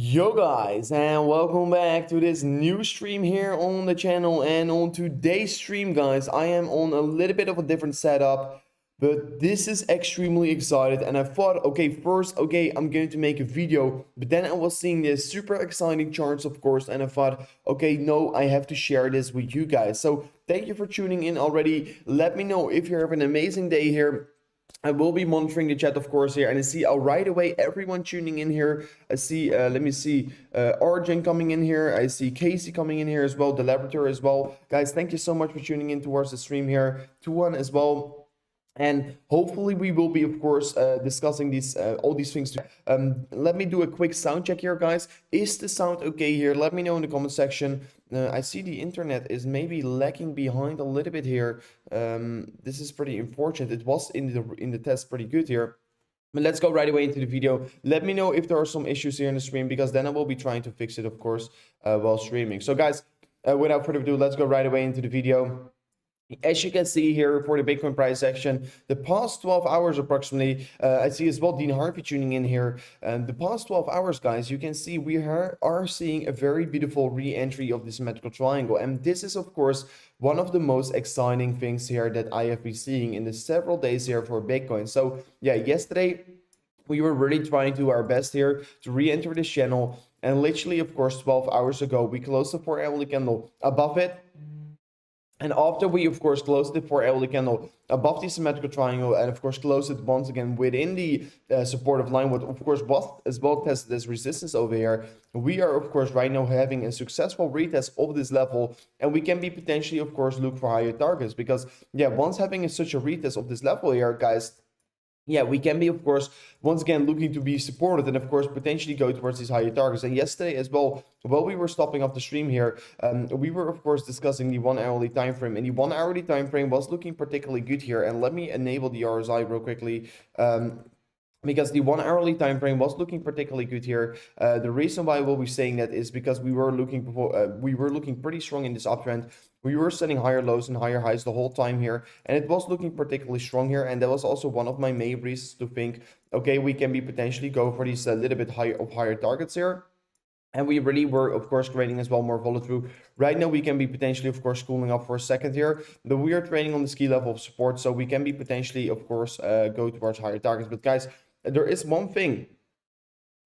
Yo guys, and welcome back to this new stream here on the channel. And on today's stream, guys, I am on a little bit of a different setup, but this is extremely excited. And I thought, okay, first, I'm going to make a video, but then I was seeing this super exciting charts, of course, and I thought, okay, no, I have to share this with you guys. So thank you for tuning in already. Let me know if you have an amazing day here. I will be monitoring the chat, of course, here, and I see right away everyone tuning in here. I see, let me see, Origin coming in here. I see Casey coming in here as well, the Laboratory as well. Guys, thank you so much for tuning in towards the stream here. 2-1 as well. And hopefully we will be, of course, discussing these all these things. Let me do a quick sound check here, guys. Is the sound okay here? Let me know in the comment section. I see the internet is maybe lagging behind a little bit here. This is pretty unfortunate. It was in the test pretty good here. But let's go right away into the video. Let me know if there are some issues here in the stream, because then I will be trying to fix it, of course, while streaming. So guys, without further ado, let's go right away into the video. As you can see here for the Bitcoin price action, the past 12 hours approximately, I see as well Dean Harvey tuning in here. The past 12 hours, guys, you can see we are seeing a very beautiful re-entry of the symmetrical triangle. And this is, of course, one of the most exciting things here that I have been seeing in the several days here for Bitcoin. So yeah, yesterday we were really trying to do our best here to re-enter this channel. And literally, of course, 12 hours ago, we closed the 4-hourly candle above it. And after we, of course, closed the 4-hourly candle above the symmetrical triangle, and of course closed it once again within the supportive line, what of course was as well tested as resistance over here, we are of course right now having a successful retest of this level, and we can be potentially, of course, look for higher targets, because yeah, once having such a retest of this level here, guys, yeah, we can be, of course, once again looking to be supported and, of course, potentially go towards these higher targets. And yesterday as well, while we were stopping off the stream here, we were, of course, discussing the 1-hourly time frame. And the 1-hourly time frame was looking particularly good here. And let me enable the RSI real quickly. Because the 1-hourly time frame was looking particularly good here. The reason why I will be saying that is because we were looking pretty strong in this uptrend. We were setting higher lows and higher highs the whole time here, and it was looking particularly strong here. And that was also one of my main reasons to think, okay, we can be potentially go for these a little bit higher targets here. And we really were, of course, creating as well more volatility. Right now, we can be potentially, of course, cooling off for a second here. But we are trading on the ski level of support, so we can be potentially, of course, go towards higher targets. But guys, there is one thing.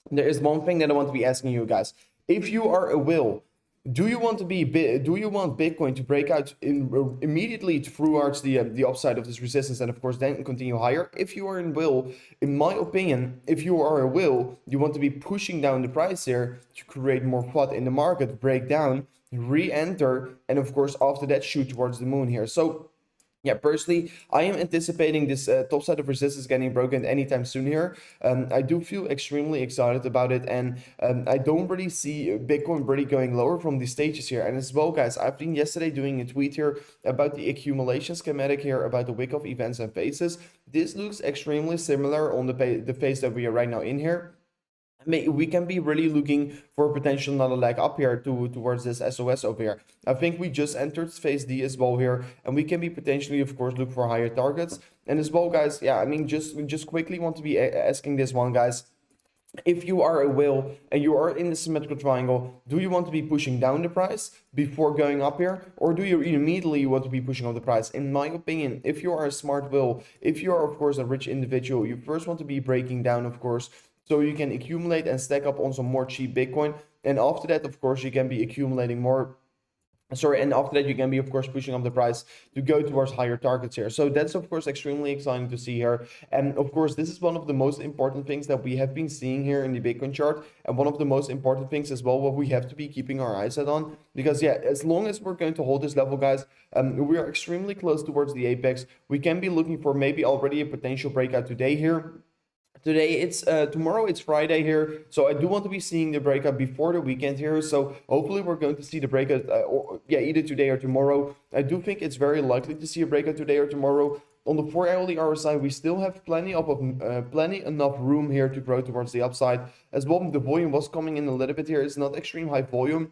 There is one thing that I want to be asking you guys. If you are a will, do you want Bitcoin to break out immediately towards the upside of this resistance, and of course then continue higher? If you are in will, in my opinion, if you are a will, you want to be pushing down the price here to create more FUD in the market, break down, re-enter, and of course after that shoot towards the moon here. So yeah, personally, I am anticipating this top side of resistance getting broken anytime soon here. I do feel extremely excited about it, and I don't really see Bitcoin really going lower from these stages here. And as well, guys, I've been yesterday doing a tweet here about the accumulation schematic here, about the wick of events and phases. This looks extremely similar on the phase that we are right now in here. We can be really looking for potential another leg up here towards this SOS over here. I think we just entered phase D as well here, and we can be potentially, of course, look for higher targets. And as well, guys, yeah, I mean, just quickly want to be asking this one, guys. If you are a whale and you are in the symmetrical triangle, do you want to be pushing down the price before going up here, or do you immediately want to be pushing up the price? In my opinion, if you are a smart whale, if you are, of course, a rich individual, you first want to be breaking down, of course, so you can accumulate and stack up on some more cheap Bitcoin. And after that, of course, you can be accumulating more. And after that, you can be, of course, pushing up the price to go towards higher targets here. So that's, of course, extremely exciting to see here. And of course, this is one of the most important things that we have been seeing here in the Bitcoin chart. And one of the most important things as well, what we have to be keeping our eyes on. Because yeah, as long as we're going to hold this level, guys, we are extremely close towards the apex. We can be looking for maybe already a potential breakout today here. Today it's tomorrow it's Friday here, so I do want to be seeing the breakout before the weekend here. So hopefully we're going to see the breakout either today or tomorrow. I do think it's very likely to see a breakout today or tomorrow. On the 4-hourly RSI, we still have plenty enough room here to grow towards the upside as well. The volume was coming in a little bit here. It's not extreme high volume,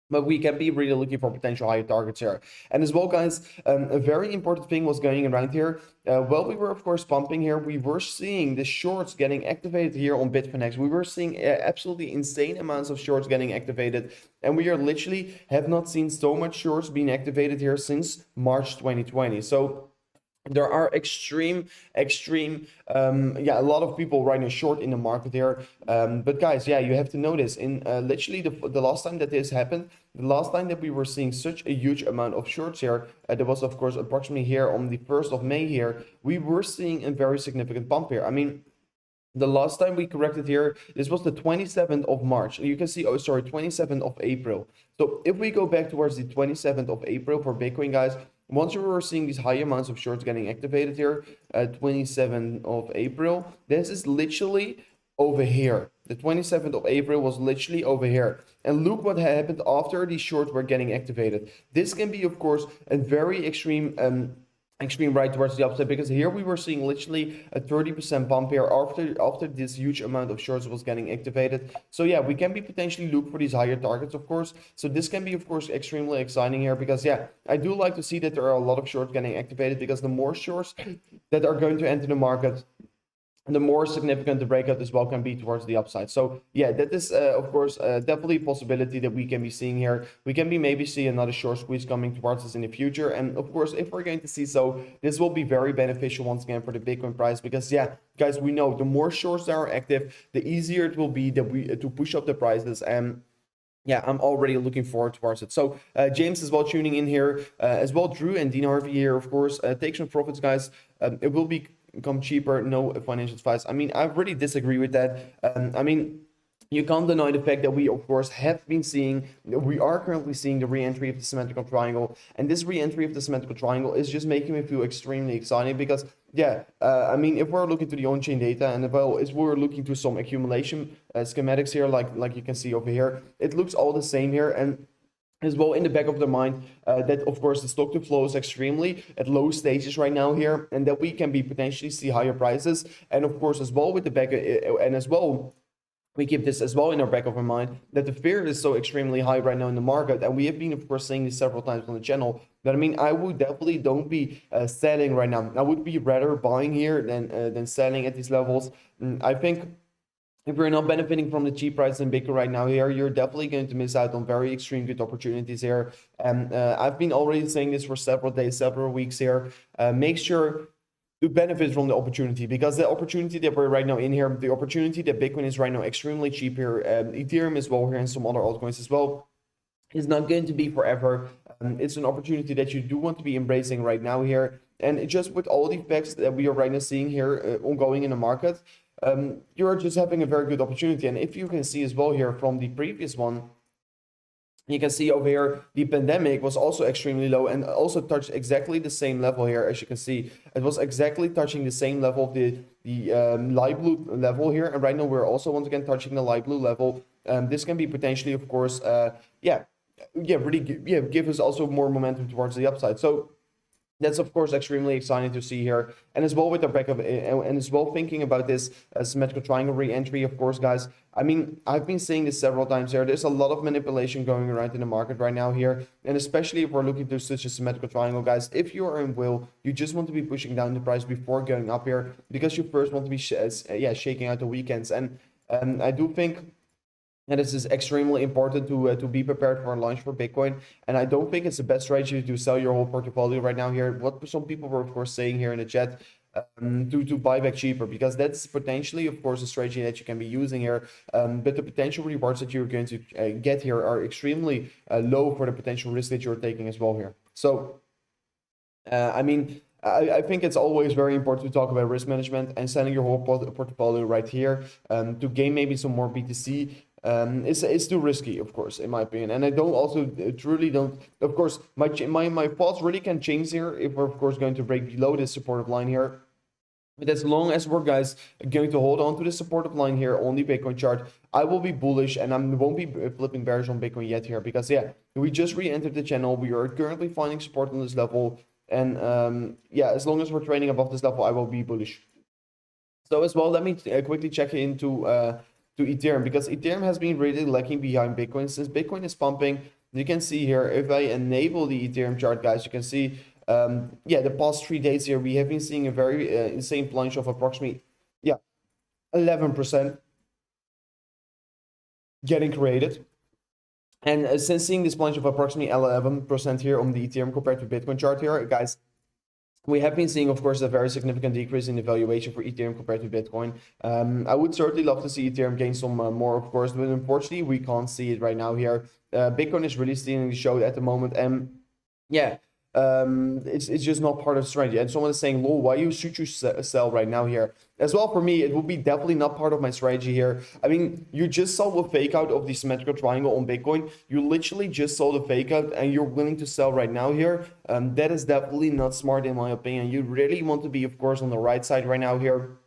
but we can be really looking for potential higher targets here. And as well, guys, a very important thing was going around here. While we were, of course, pumping here, we were seeing the shorts getting activated here on Bitfinex. We were seeing absolutely insane amounts of shorts getting activated. And we are literally have not seen so much shorts being activated here since March 2020. So there are extreme yeah, a lot of people right now short in the market here, but guys, yeah, you have to notice in literally the last time that this happened, the last time that we were seeing such a huge amount of shorts here, that was of course approximately here on the 1st of May here, we were seeing a very significant pump here. I mean, the last time we corrected here, this was the 27th of March. You can see, oh, sorry, 27th of April. So if we go back towards the 27th of April for Bitcoin, guys, once we were seeing these high amounts of shorts getting activated here, 27th of April, this is literally over here. The 27th of April was literally over here. And look what happened after these shorts were getting activated. This can be, of course, a very extreme right towards the upside, because here we were seeing literally a 30% pump here after this huge amount of shorts was getting activated. So yeah, we can be potentially look for these higher targets, of course. So this can be, of course, extremely exciting here, because yeah, I do like to see that there are a lot of shorts getting activated, because the more shorts that are going to enter the market, the more significant the breakout as well can be towards the upside. So yeah, that is of course definitely a possibility that we can be seeing here. We can be maybe see another short squeeze coming towards us in the future, and of course, if we're going to see so, this will be very beneficial once again for the Bitcoin price, because yeah, guys, we know the more shorts that are active, the easier it will be that we to push up the prices. And yeah, I'm already looking forward towards it. So James as well tuning in here, as well Drew and Dean Harvey here, of course. Take some profits, guys. It will become cheaper, no financial advice. I mean, I really disagree with that. I mean, you can't deny the fact that we, of course, have been seeing, we are currently seeing the re-entry of the symmetrical triangle. And this re-entry of the symmetrical triangle is just making me feel extremely excited, because, yeah, I mean, if we're looking to the on-chain data, and well, if we're looking to some accumulation schematics here, like you can see over here, it looks all the same here. And as well in the back of the mind that of course the stock to flow is extremely at low stages right now here, and that we can be potentially see higher prices. And of course as well with the back and as well we keep this as well in our back of our mind, that the fear is so extremely high right now in the market. And we have been, of course, saying this several times on the channel, but I mean, I would definitely don't be selling right now. I would be rather buying here than selling at these levels. I think if you're not benefiting from the cheap price in Bitcoin right now here, you're definitely going to miss out on very extreme good opportunities here. And I've been already saying this for several days, several weeks here. Make sure to benefit from the opportunity, because the opportunity that we're right now in here, the opportunity that Bitcoin is right now extremely cheap here, Ethereum as well here, and some other altcoins as well, is not going to be forever. It's an opportunity that you do want to be embracing right now here. And it just with all the effects that we are right now seeing here ongoing in the market, you're just having a very good opportunity. And if you can see as well here from the previous one, you can see over here, the pandemic was also extremely low and also touched exactly the same level here. As you can see, it was exactly touching the same level of the light blue level here. And right now we're also once again touching the light blue level. This can be potentially, of course, really give us also more momentum towards the upside. So that's of course extremely exciting to see here. And as well with the back of and as well thinking about this symmetrical triangle re-entry, of course, guys, I mean, I've been saying this several times here, there's a lot of manipulation going around in the market right now here, and especially if we're looking to such a symmetrical triangle, guys, if you are in will, you just want to be pushing down the price before going up here, because you first want to be shaking out the weekends. And I do think and this is extremely important to be prepared for a launch for Bitcoin. And I don't think it's the best strategy to sell your whole portfolio right now here. What some people were, of course, saying here in the chat, to buy back cheaper, because that's potentially, of course, a strategy that you can be using here. But the potential rewards that you're going to get here are extremely low for the potential risk that you're taking as well here. So, I mean, I think it's always very important to talk about risk management, and selling your whole portfolio right here to gain maybe some more BTC. It's too risky, of course, in my opinion. And I truly don't, of course, my thoughts really can change here if we're, of course, going to break below this supportive line here. But as long as we're, guys, going to hold on to the supportive line here on the Bitcoin chart, I will be bullish, and I won't be flipping bearish on Bitcoin yet here, because yeah, we just re-entered the channel. We are currently finding support on this level, and yeah, as long as we're trading above this level, I will be bullish. So as well, let me quickly check into to Ethereum, because Ethereum has been really lagging behind Bitcoin. Since Bitcoin is pumping, You can see here, if I enable the Ethereum chart, guys, you can see, yeah, the past 3 days here, we have been seeing a very insane plunge of approximately, yeah, 11% getting created. And since seeing this plunge of approximately 11% here on the Ethereum compared to Bitcoin chart here, guys, we have been seeing, of course, a very significant decrease in the valuation for Ethereum compared to Bitcoin. I would certainly love to see Ethereum gain some more, of course, but unfortunately, we can't see it right now here. Bitcoin is really stealing the show at the moment, and yeah, it's just not part of the strategy. And someone is saying, lol, why should you sell right now here? As well, for me, it would be definitely not part of my strategy here. I mean, you just saw a fake out of the symmetrical triangle on Bitcoin. You literally just saw the fake out and you're willing to sell right now here. That is definitely not smart in my opinion. You really want to be, of course, on the right side right now here.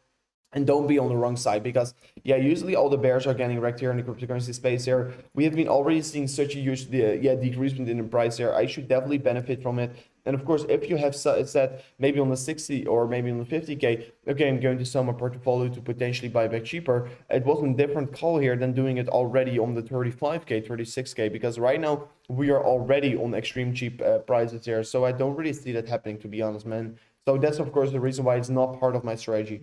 And don't be on the wrong side, because yeah, usually all the bears are getting wrecked here in the cryptocurrency space here. We have been already seeing such a huge decreasement in the price here. I should definitely benefit from it. And of course, if you have said maybe on the 60 or maybe on the 50k, okay, I'm going to sell my portfolio to potentially buy back cheaper, it was a different call here than doing it already on the 35k, 36k, because right now we are already on extreme cheap prices here. So I don't really see that happening, to be honest, man. So that's of course the reason why it's not part of my strategy.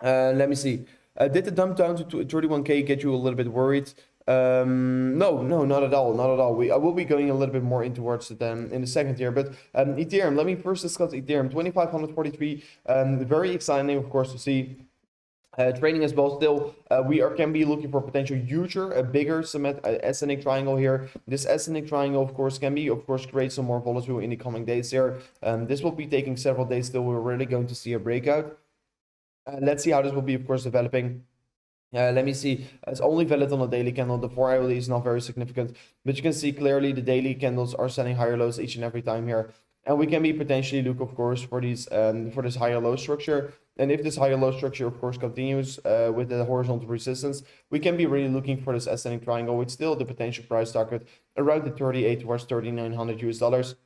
Let me see. Did the dump down to 31k get you a little bit worried? No, not at all, not at all. I will be going a little bit more in towards it in the second here. But Ethereum, let me first discuss Ethereum. 2543. Very exciting, of course, to see. Trading as well. Still, can be looking for potential huger, a bigger ascending triangle here. This ascending triangle, of course, can be, of course, create some more volatility in the coming days here. This will be taking several days. Still, we're really going to see a breakout. Let's see how this will be, of course, developing. Let me see. It's only valid on a daily candle. The 4 hourly is not very significant, but you can see clearly the daily candles are setting higher lows each and every time here. And we can be potentially look, of course, for these for this higher low structure. And if this higher low structure, of course, continues with the horizontal resistance, we can be really looking for this ascending triangle with still the potential price target around the 38 towards 3,900 US dollars.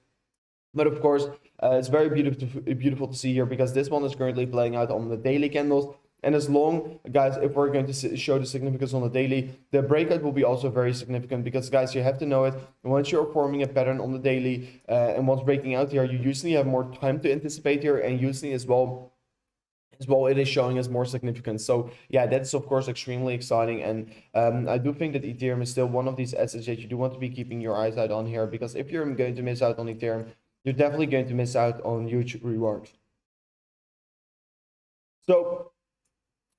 But of course, it's very beautiful to see here, because this one is currently playing out on the daily candles. And as long, guys, if we're going to show the significance on the daily, the breakout will be also very significant, because, guys, you have to know it. Once you're forming a pattern on the daily and once breaking out here, you usually have more time to anticipate here, and usually as well, it is showing us more significance. So yeah, that's of course extremely exciting. And I do think that Ethereum is still one of these assets that you do want to be keeping your eyes out on here, because if you're going to miss out on Ethereum, you're definitely going to miss out on huge rewards. So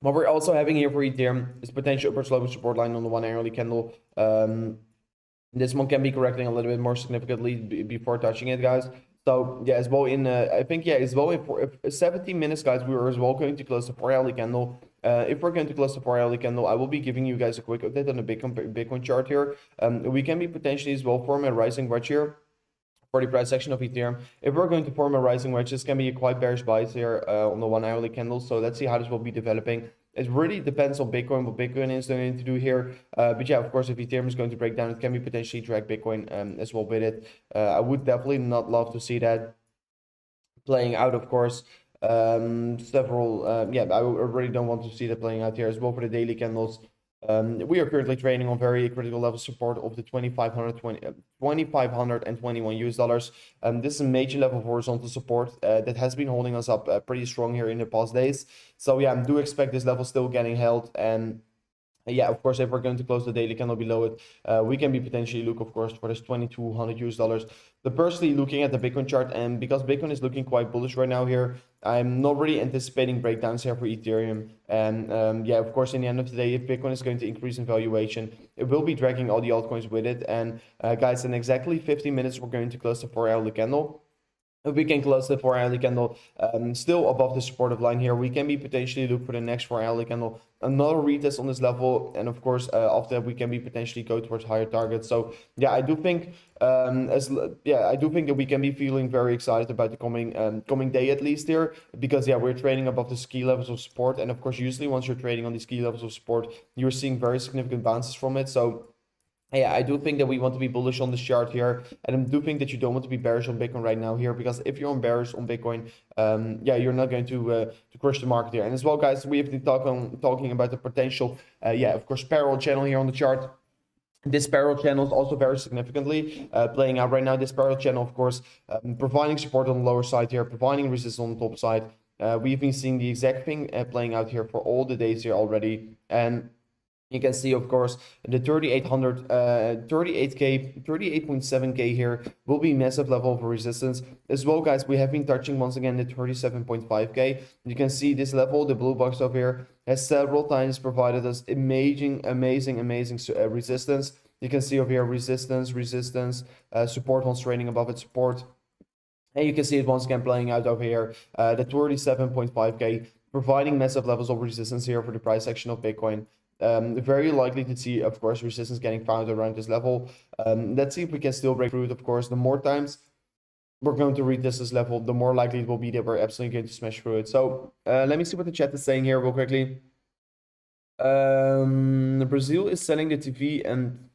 what we're also having here for Ethereum is potential upper sloping support line on the 1 hourly candle. This one can be correcting a little bit more significantly before touching it, guys. So yeah, as well in I think yeah, as well in 17 minutes, guys, we are as well going to close the 4 hourly candle. If we're going to close the 4 hourly candle, I will be giving you guys a quick update on the Bitcoin chart here. We can be potentially as well form a rising wedge here for the price section of Ethereum. If we're going to form a rising wedge, this can be a quite bearish bias here on the 1 hourly candle. So let's see how this will be developing. It really depends on Bitcoin, what Bitcoin is going to do here. But yeah, of course, if Ethereum is going to break down, it can be potentially drag Bitcoin as well with it. I would definitely not love to see that playing out, of course. Yeah, I really don't want to see that playing out here as well for the daily candles. We are currently trading on very critical level support of the 2,521 US dollars. This is a major level of horizontal support that has been holding us up pretty strong here in the past days. So yeah, I do expect this level still getting held. And yeah, of course, if we're going to close the daily candle below it, we can be potentially look, of course, for this 2,200 US dollars. But personally, looking at the Bitcoin chart, and because Bitcoin is looking quite bullish right now here, I'm not really anticipating breakdowns here for Ethereum. And yeah, of course, in the end of the day, if Bitcoin is going to increase in valuation, it will be dragging all the altcoins with it. And guys, in exactly 15 minutes, we're going to close the 4 hourly candle. If we can close the 4 hourly candle still above the supportive line here, we can be potentially look for the next 4 hourly candle, another retest on this level, and of course after that we can be potentially go towards higher targets. So yeah, I do think that we can be feeling very excited about the coming day, at least here, because yeah, we're trading above the key levels of support, and of course usually once you're trading on these key levels of support, you're seeing very significant bounces from it. So yeah, I do think that we want to be bullish on this chart here, and I do think that you don't want to be bearish on Bitcoin right now here, because if you're bearish on Bitcoin, yeah, you're not going to crush the market here. And as well, guys, we have been talking about the potential, yeah, of course, parallel channel here on the chart. This parallel channel is also very significantly playing out right now. This parallel channel, of course, providing support on the lower side here, providing resistance on the top side. We've been seeing the exact thing playing out here for all the days here already. And you can see, of course, the 3800, 38K, 38.7K here will be massive level of resistance. As well, guys, we have been touching once again the 37.5K. You can see this level, the blue box over here, has several times provided us amazing resistance. You can see over here resistance, support once trading above its support. And you can see it once again playing out over here, the 37.5K, providing massive levels of resistance here for the price action of Bitcoin. Very likely to see, of course, resistance getting found around this level. Let's see if we can still break through it. Of course, the more times we're going to retest this level, the more likely it will be that we're absolutely going to smash through it. So let me see what the chat is saying here real quickly. Brazil is selling the TV and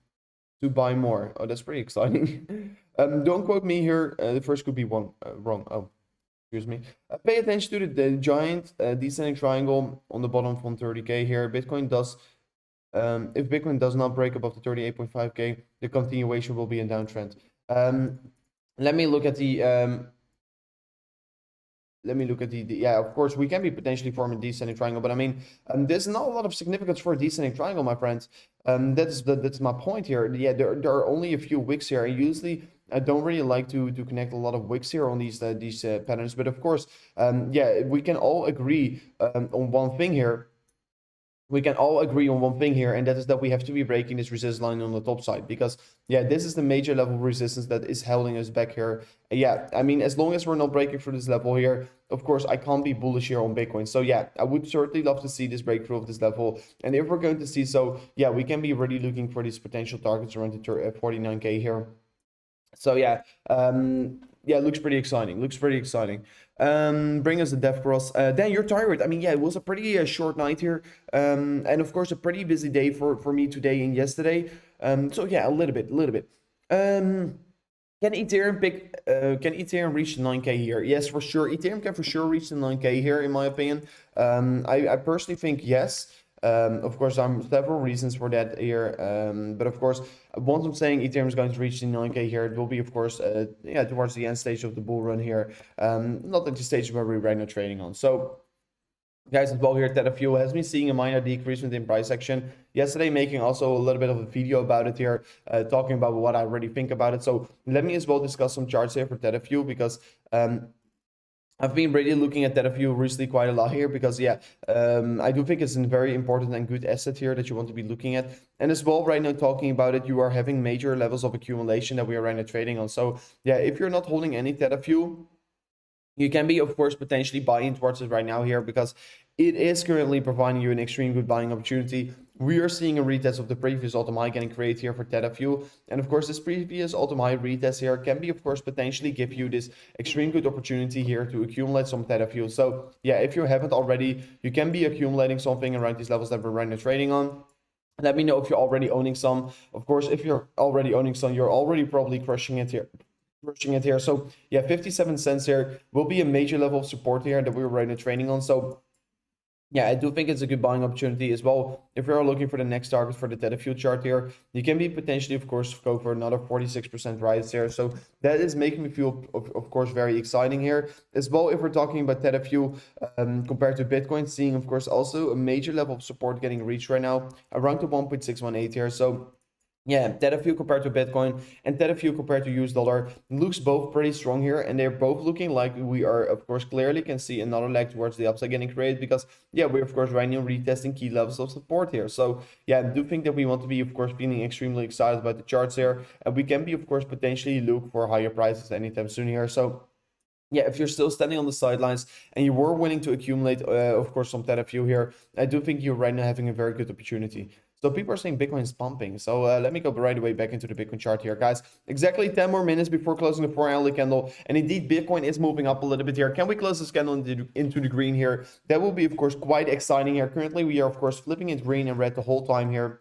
to buy more. Oh, that's pretty exciting. Don't quote me here. The first could be wrong. Oh, excuse me. Pay attention to the giant descending triangle on the bottom from 30K here. Bitcoin does. If Bitcoin does not break above the 38.5K, the continuation will be a downtrend. Let me look at the. Yeah, of course, we can be potentially forming a descending triangle, but I mean, there's not a lot of significance for a descending triangle, my friends. That's my point here. Yeah, there are only a few wicks here, and usually I don't really like to connect a lot of wicks here on these patterns, but of course, yeah, we can all agree on one thing here. We can all agree on one thing here, and that is that we have to be breaking this resistance line on the top side, because yeah, this is the major level of resistance that is holding us back here. Yeah, I mean, as long as we're not breaking through this level here, of course, I can't be bullish here on Bitcoin. So yeah, I would certainly love to see this breakthrough of this level, and if we're going to see so, yeah, we can be really looking for these potential targets around the 49K here. So yeah, yeah, looks pretty exciting. Bring us the death cross. Dan, you're tired. I mean, yeah, it was a pretty short night here, and of course a pretty busy day for me today and yesterday. So yeah, a little bit. Can Ethereum reach the 9K here? Yes, for sure. Ethereum can for sure reach the 9K here, in my opinion. I personally think yes. Of course, there are several reasons for that here. But of course, once I'm saying Ethereum is going to reach the 9K here, it will be, of course, yeah, towards the end stage of the bull run here. Not at the stage where we're right now trading on. So, guys, as well here, Theta Fuel has been seeing a minor decrease within price action. Yesterday, making also a little bit of a video about it here, talking about what I already think about it. So let me as well discuss some charts here for Theta Fuel, because I've been really looking at Theta Fuel recently quite a lot here, because yeah, I do think it's a very important and good asset here that you want to be looking at. And as well, right now talking about it, you are having major levels of accumulation that we are right now trading on. So yeah, if you're not holding any Theta Fuel, you can be, of course, potentially buying towards it right now here, because it is currently providing you an extreme good buying opportunity. We are seeing a retest of the previous all-time high getting created here for Theta Fuel. And of course, this previous all-time high retest here can be, of course, potentially give you this extreme good opportunity here to accumulate some Theta Fuel. So yeah, if you haven't already, you can be accumulating something around these levels that we're right now trading on. Let me know if you're already owning some. Of course, if you're already owning some, you're already probably crushing it here. So yeah, 57 cents here will be a major level of support here that we're right now trading on. So yeah, I do think it's a good buying opportunity as well. If you're looking for the next target for the Theta Fuel chart here, you can be potentially, of course, go for another 46% rise here. So that is making me feel, of course, very exciting here. As well, if we're talking about Theta Fuel compared to Bitcoin, seeing, of course, also a major level of support getting reached right now, around the 1.618 here. So yeah, Theta Fuel compared to Bitcoin and Theta Fuel compared to US dollar looks both pretty strong here, and they're both looking like we are, of course, clearly can see another leg towards the upside getting created, because yeah, we're of course right now retesting key levels of support here. So yeah, I do think that we want to be, of course, feeling extremely excited about the charts here, and we can be, of course, potentially look for higher prices anytime soon here. So yeah, if you're still standing on the sidelines and you were willing to accumulate, of course, some Theta Fuel here, I do think you're right now having a very good opportunity. So people are saying Bitcoin is pumping. So let me go right away back into the Bitcoin chart here, guys. Exactly 10 more minutes before closing the 4-hourly candle. And indeed, Bitcoin is moving up a little bit here. Can we close this candle into the green here? That will be, of course, quite exciting here. Currently, we are, of course, flipping it green and red the whole time here.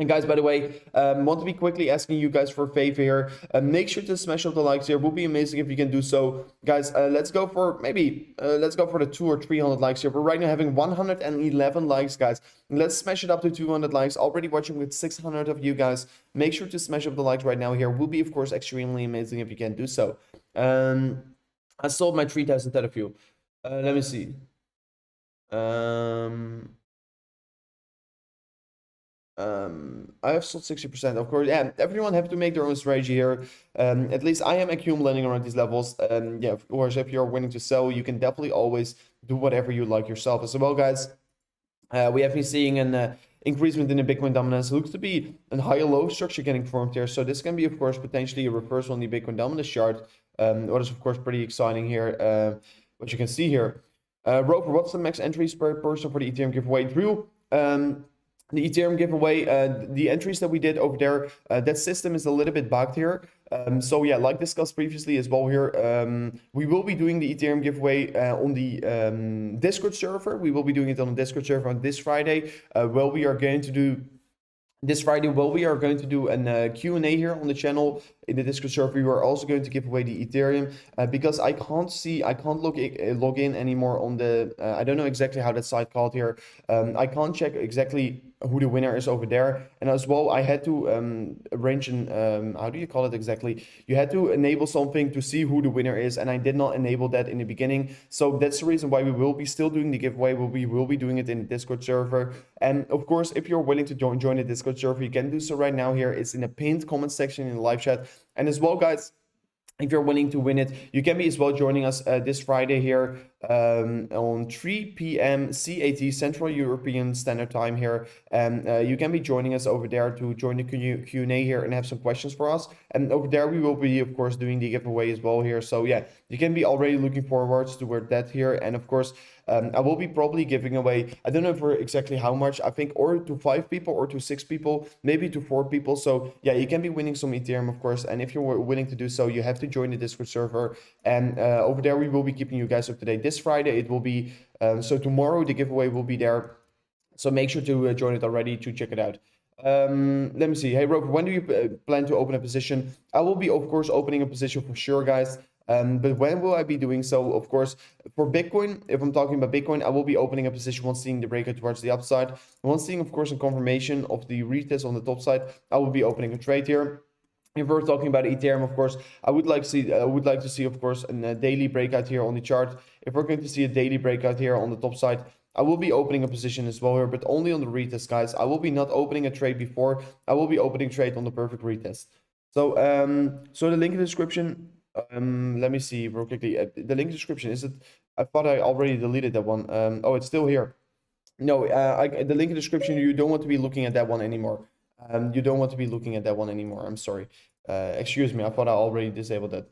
And guys, by the way, want to be quickly asking you guys for a favor here. Make sure to smash up the likes here. It would be amazing if you can do so. Guys, let's go for let's go for the 200 or 300 likes here. We're right now having 111 likes, guys. Let's smash it up to 200 likes. Already watching with 600 of you guys. Make sure to smash up the likes right now here. It will be, of course, extremely amazing if you can do so. I sold my 3,000 Theta fuel. Let me see. I have sold 60%, of course. Yeah, everyone have to make their own strategy here. At least I am accumulating around these levels. Yeah, of course, if you're willing to sell, you can definitely always do whatever you like yourself as well, guys. We have been seeing an increasement in the Bitcoin dominance. It looks to be a higher low structure getting formed here. So this can be, of course, potentially a reversal on the Bitcoin dominance chart. What is, of course, pretty exciting here. What you can see here. Roper, what's the max entries per person for the Ethereum giveaway? Drew, the Ethereum giveaway, the entries that we did over there, that system is a little bit bugged here. So yeah, like discussed previously as well here, we will be doing the Ethereum giveaway on the Discord server. We will be doing it on the Discord server on this Friday. We are going to do this Friday, we are going to do a Q&A here on the channel in the Discord server. We are also going to give away the Ethereum because I can't log in anymore on the, I don't know exactly how that site called here. I can't check exactly who the winner is over there. And as well, I had to arrange an, how do you call it exactly? You had to enable something to see who the winner is, and I did not enable that in the beginning. So that's the reason why we will be still doing the giveaway. We will be doing it in the Discord server. And of course, if you're willing to join the Discord server, you can do so right now here. It's in the pinned comment section in the live chat. And as well, guys, if you're willing to win it, you can be as well joining us this Friday here on 3 p.m. CAT, Central European Standard Time here. And you can be joining us over there to join the Q&A here and have some questions for us. And over there, we will be, of course, doing the giveaway as well here. So yeah, you can be already looking forward to that here. And of course, I will be probably giving away, I don't know for exactly how much, I think, or to 5 people or to 6 people, maybe to 4 people. So yeah, you can be winning some Ethereum, of course. And if you're willing to do so, you have to join the Discord server. And over there, we will be keeping you guys up to date. This Friday, it will be, so tomorrow, the giveaway will be there. So make sure to join it already to check it out. Let me see. Hey, Roper, when do you plan to open a position? I will be, of course, opening a position for sure, guys. But when will I be doing so? Of course, for Bitcoin, if I'm talking about Bitcoin, I will be opening a position once seeing the breakout towards the upside. Once seeing, of course, a confirmation of the retest on the top side, I will be opening a trade here. If we're talking about Ethereum, of course, I would like to see, of course, a daily breakout here on the chart. If we're going to see a daily breakout here on the top side, I will be opening a position as well here, but only on the retest, guys. I will be not opening a trade before. I will be opening trade on the perfect retest. So, so the link in the description. Let me see real quickly. The link description, is it? I thought I already deleted that one. Oh, it's still here. No, the link in the description, you don't want to be looking at that one anymore. You don't want to be looking at that one anymore. I'm sorry. Excuse me. I thought I already disabled that.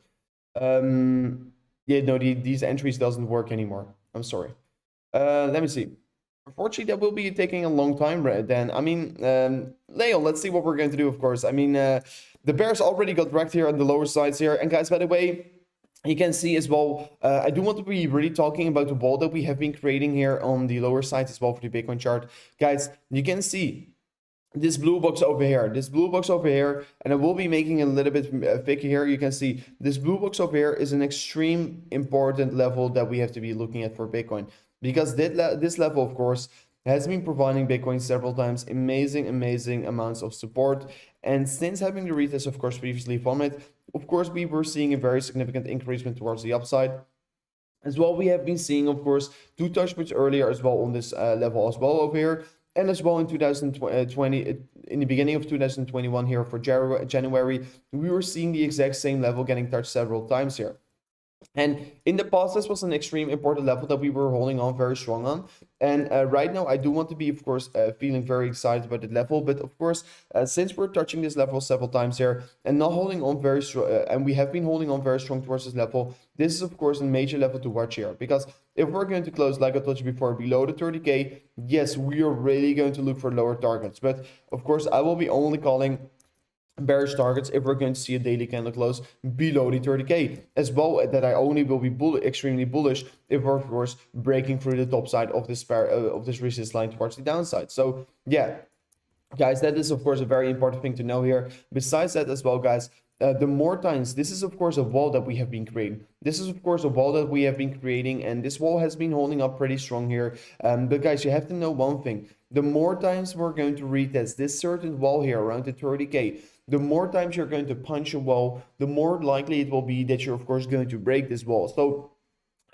Yeah, no, these entries doesn't work anymore. I'm sorry. Let me see. Unfortunately, that will be taking a long time then. I mean, Leo, let's see what we're going to do, of course. I mean, the bears already got wrecked here on the lower sides here. And guys, by the way, you can see as well, I do want to be really talking about the wall that we have been creating here on the lower sides as well for the Bitcoin chart. Guys, you can see this blue box over here, and I will be making a little bit thicker here. You can see this blue box over here is an extreme important level that we have to be looking at for Bitcoin, because this level, of course, has been providing Bitcoin several times amazing amounts of support. And since having the retest, of course, previously from it, of course, we were seeing a very significant increasement towards the upside. As well, we have been seeing, of course, 2 touch points earlier as well on this level as well over here. And as well in 2020, in the beginning of 2021 here for January, we were seeing the exact same level getting touched several times here. And in the past, this was an extreme important level that we were holding on very strong on. And right now, I do want to be, of course, feeling very excited about the level. But of course, since we're touching this level several times here and not holding on very strong, and we have been holding on very strong towards this level, this is, of course, a major level to watch here. Because if we're going to close, like I told you before, below the 30K, yes, we are really going to look for lower targets. But of course, I will be only calling bearish targets if we're going to see a daily candle close below the 30K, as well that I only will be extremely bullish if we're, of course, breaking through the top side of this resistance line towards the downside. So yeah, guys, that is of course a very important thing to know here. Besides that as well, guys, the more times, this is of course a wall that we have been creating. This is of course a wall that we have been creating, and this wall has been holding up pretty strong here. But guys, you have to know one thing: the more times we're going to retest this certain wall here around the 30K, the more times you're going to punch a wall, the more likely it will be that you're of course going to break this wall. So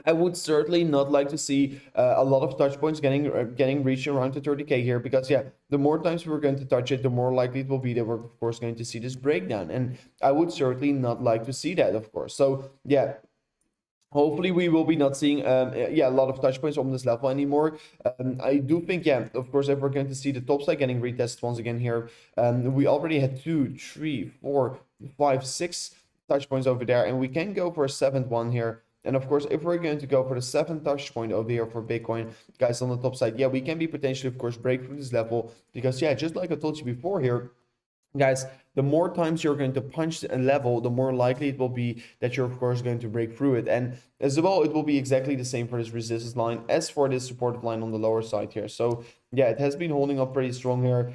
I would certainly not like to see a lot of touch points getting reached around the 30K here, because yeah, the more times we're going to touch it, the more likely it will be that we're of course going to see this breakdown, and I would certainly not like to see that, of course. So yeah, hopefully we will be not seeing yeah, a lot of touch points on this level anymore. I do think, yeah, of course, if we're going to see the top side getting retested once again here, we already had 2, 3, 4, 5, 6 touch points over there, and we can go for a 7th one here. And of course, if we're going to go for the 7th touch point over here for Bitcoin, guys, on the top side, yeah, we can be potentially, of course, break through this level, because yeah, just like I told you before here, guys, the more times you're going to punch a level, the more likely it will be that you're of course going to break through it. And as well, it will be exactly the same for this resistance line as for this supportive line on the lower side here. So yeah, it has been holding up pretty strong here.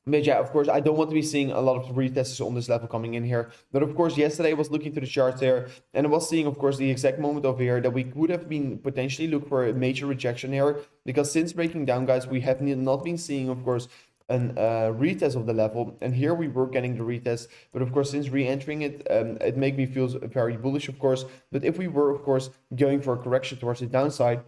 But yeah, of course, I don't want to be seeing a lot of retests on this level coming in here. But of course, yesterday I was looking to the charts there, and I was seeing, of course, the exact moment over here that we would have been potentially look for a major rejection here, because since breaking down, guys, we have not been seeing, of course, an retest of the level, and here we were getting the retest. But of course, since re-entering it, it made me feel very bullish, of course. But if we were, of course, going for a correction towards the downside,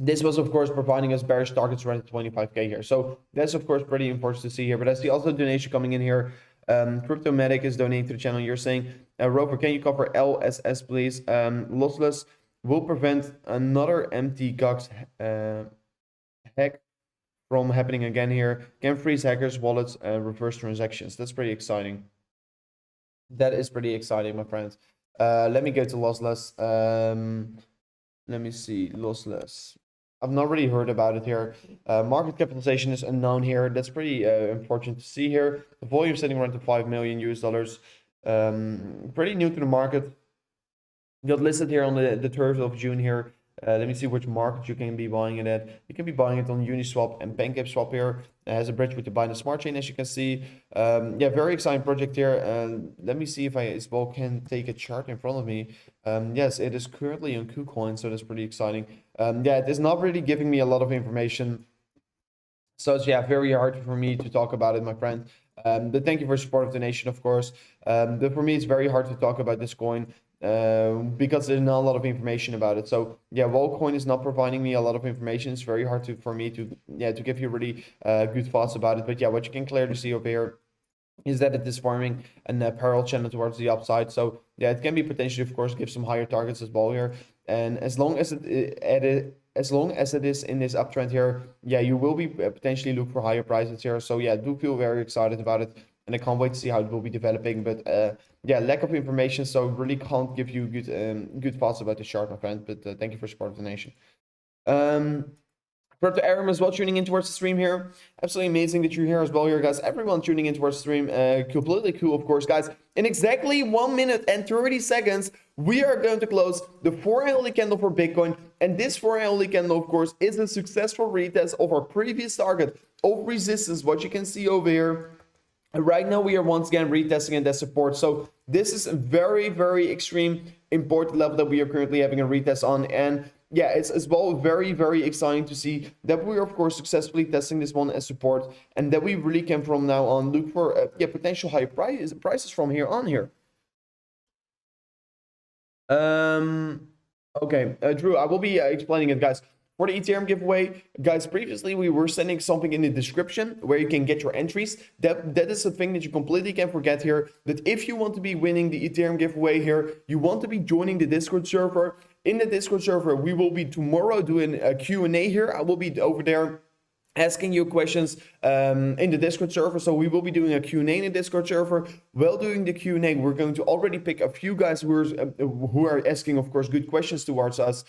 this was of course providing us bearish targets around 25K here. So that's of course pretty important to see here. But I see also a donation coming in here. Cryptomatic is donating to the channel. You're saying, Rover, can you cover LSS please? Lossless will prevent another empty GUX hack from happening again here. Can freeze hackers, wallets, reverse transactions. That's pretty exciting. That is pretty exciting, my friends. Let me go to Lossless. Let me see, Lossless. I've not really heard about it here. Market capitalization is unknown here. That's pretty important to see here. The volume sitting around the 5 million US dollars. Pretty new to the market. Got listed here on the 3rd of June here. Let me see which market you can be buying it at. You can be buying it on Uniswap and PancakeSwap here. It has a bridge with the Binance Smart Chain, as you can see. Yeah, very exciting project here. Let me see if I as well can take a chart in front of me. Yes, it is currently on KuCoin, so that's pretty exciting. Yeah, it is not really giving me a lot of information, so it's yeah, very hard for me to talk about it, my friend. But thank you for supportive donation, of course. But for me, it's very hard to talk about this coin, because there's not a lot of information about it. So yeah, Altcoin is not providing me a lot of information. It's very hard for me to give you really good thoughts about it. But yeah, what you can clearly see over here is that it is forming an parallel channel towards the upside. So yeah, it can be potentially, of course, give some higher targets as well here. And as long as it is in this uptrend here, yeah, you will be potentially look for higher prices here. So yeah, I do feel very excited about it, and I can't wait to see how it will be developing. But yeah, lack of information, so really can't give you good thoughts about the chart, my friend. But thank you for support of the nation. Crypto Aram as well tuning in towards the stream here. Absolutely amazing that you're here as well here, guys. Everyone tuning in towards the stream. Completely cool, of course, guys. In exactly 1 minute and 30 seconds, we are going to close the 4-hourly candle for Bitcoin. And this 4-hourly candle, of course, is a successful retest of our previous target of resistance, what you can see over here. Right now, we are once again retesting in that support. So this is a very, very extreme important level that we are currently having a retest on. And yeah, it's as well very, very exciting to see that we are, of course, successfully testing this one as support, and that we really can from now on look for potential high prices from here on here. Okay, Drew, I will be explaining it, guys. For the Ethereum giveaway, guys, previously we were sending something in the description where you can get your entries. That is a thing that you completely can forget here. That if you want to be winning the Ethereum giveaway here, you want to be joining the Discord server. In the Discord server, we will be tomorrow doing a Q&A here. I will be over there asking you questions in the Discord server. So we will be doing a Q&A in the Discord server. While doing the Q&A, we're going to already pick a few guys who are asking, of course, good questions towards us.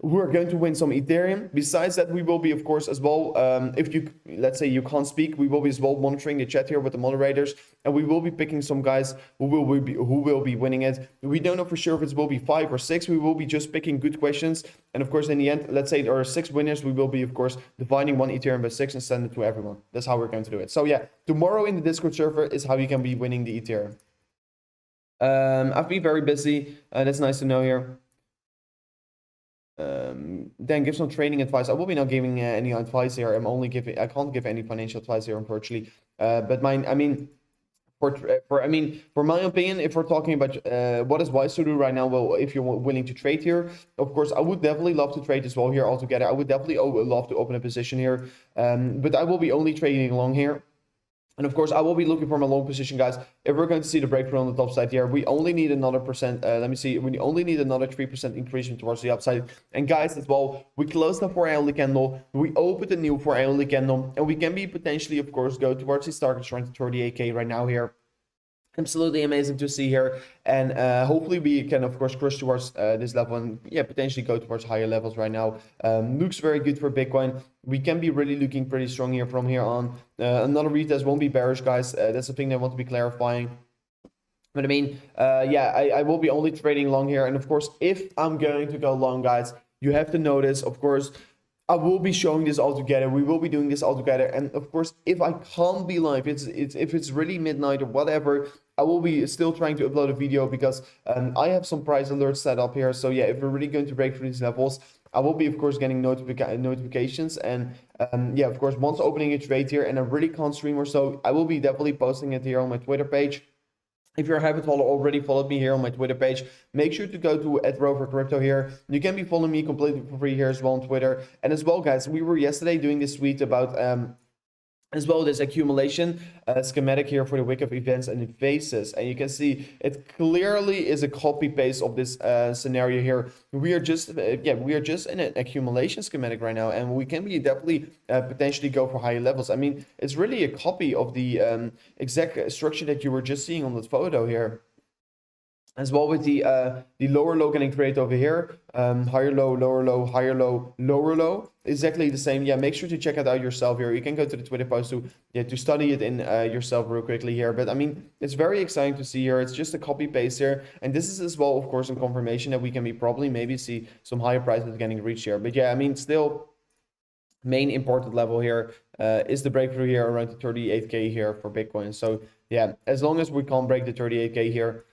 we're going to win some Ethereum. Besides that, we will be, of course, as well, if you, let's say you can't speak, we will be as well monitoring the chat here with the moderators, and we will be picking some guys who will be winning it. We don't know for sure if it will be 5 or 6. We will be just picking good questions, and of course, in the end, let's say there are 6 winners. We will be, of course, dividing one Ethereum by 6 and send it to everyone. That's how we're going to do it. So yeah, tomorrow in the Discord server is how you can be winning the Ethereum. I've been very busy. That's nice to know here. Then give some training advice. I will be not giving any advice here. I can't give any financial advice here, unfortunately. But for my opinion, if we're talking about what is wise to do right now, well, if you're willing to trade here, of course, I would definitely love to trade as well here altogether. I would definitely love to open a position here, but I will be only trading long here. And of course, I will be looking for my long position, guys. If we're going to see the breakthrough on the top side here, we only need another percent. Let me see. We only need another 3% increase towards the upside. And guys, as well, we closed the 4-hourly candle. We opened a new 4-hourly candle, and we can be potentially, of course, go towards these targets around 38K right now here. Absolutely amazing to see here, and hopefully we can, of course, crush towards this level and yeah, potentially go towards higher levels right now. Looks very good for Bitcoin. We can be really looking pretty strong here from here on. Another retest won't be bearish, guys. That's the thing that I want to be clarifying. But I mean, yeah, I will be only trading long here, and of course, if I'm going to go long, guys, you have to notice, of course, I will be showing this all together. We will be doing this all together. And of course, if I can't be live, if it's really midnight or whatever, I will be still trying to upload a video because I have some price alerts set up here. So yeah, if we're really going to break through these levels, I will be, of course, getting notifications. And yeah, of course, once opening a trade here and I really can't stream or so, I will be definitely posting it here on my Twitter page. If you haven't already followed me here on my Twitter page, make sure to go to @rovercrypto here. You can be following me completely for free here as well on Twitter. And as well, guys, we were yesterday doing this tweet about as well this accumulation schematic here for the wick of events and phases, and you can see it clearly is a copy paste of this scenario here. We are just in an accumulation schematic right now, and we can be definitely potentially go for higher levels. I mean, it's really a copy of the exact structure that you were just seeing on the photo here. As well with the lower low getting created over here, higher low, lower low, higher low, lower low, exactly the same. Yeah, make sure to check it out yourself here. You can go to the Twitter post to study it in yourself real quickly here. But I mean, it's very exciting to see here. It's just a copy paste here, and this is as well, of course, in confirmation that we can be probably maybe see some higher prices getting reached here. But yeah, I mean, still, main important level here is the breakthrough here around the 38K here for Bitcoin. So yeah, as long as we can't break the 38K here,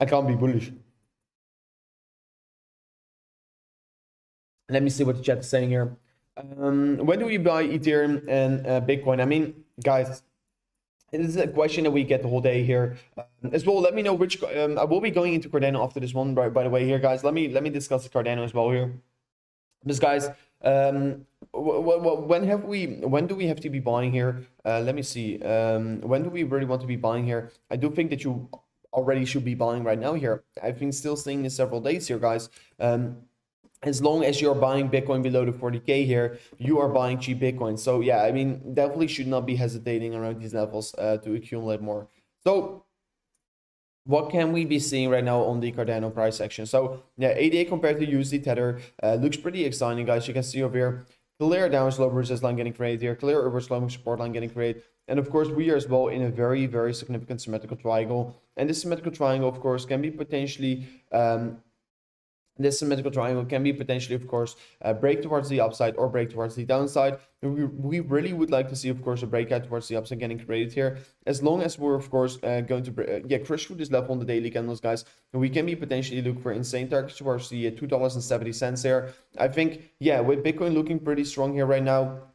I can't be bullish. Let me see what the chat is saying here. When do we buy Ethereum and Bitcoin? I mean, guys, this is a question that we get the whole day here. As well, let me know which. I will be going into Cardano after this one. By the way, here, guys, let me discuss the Cardano as well here. Because, guys, when do we have to be buying here? Let me see. When do we really want to be buying here? I do think that you already should be buying right now here. I've been still seeing this several days here, guys. As long as you're buying Bitcoin below the 40K here, you are buying cheap Bitcoin. So yeah, I mean, definitely should not be hesitating around these levels to accumulate more. So what can we be seeing right now on the Cardano price action? So yeah, ADA compared to USD Tether looks pretty exciting, guys. You can see over here, clear down slope resistance line getting created here, clear over sloping support line getting created. And of course, we are as well in a very, very significant symmetrical triangle. And this symmetrical triangle, of course, can be potentially, of course, break towards the upside or break towards the downside. We really would like to see, of course, a breakout towards the upside getting created here. As long as we're, of course, going to crush through this level on the daily candles, guys, we can be potentially look for insane targets towards the $2.70 there. I think, yeah, with Bitcoin looking pretty strong here right now,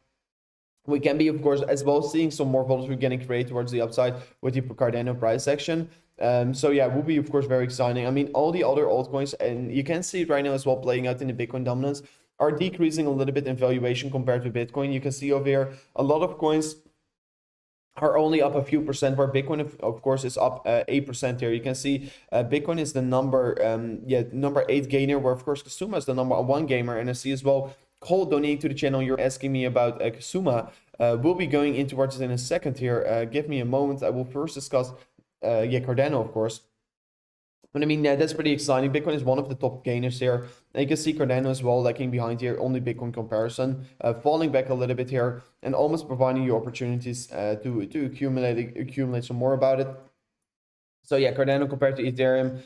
we can be, of course, as well seeing some more volatility getting created towards the upside with the Cardano price action. So yeah, it will be, of course, very exciting. I mean, all the other altcoins, and you can see it right now as well playing out in the Bitcoin dominance, are decreasing a little bit in valuation compared to Bitcoin. You can see over here, a lot of coins are only up a few percent, where Bitcoin, of course, is up 8% here. You can see Bitcoin is the number 8 gainer, where, of course, Kusama is the number 1 gamer. And I see as well, Cole donating to the channel. You're asking me about Kusama. We'll be going in towards it in a second here. Give me a moment. I will first discuss Cardano, of course. But I mean, yeah, that's pretty exciting. Bitcoin is one of the top gainers here. And you can see Cardano as well lagging behind here on the Bitcoin comparison, falling back a little bit here and almost providing you opportunities to accumulate some more about it. So yeah, Cardano compared to Ethereum,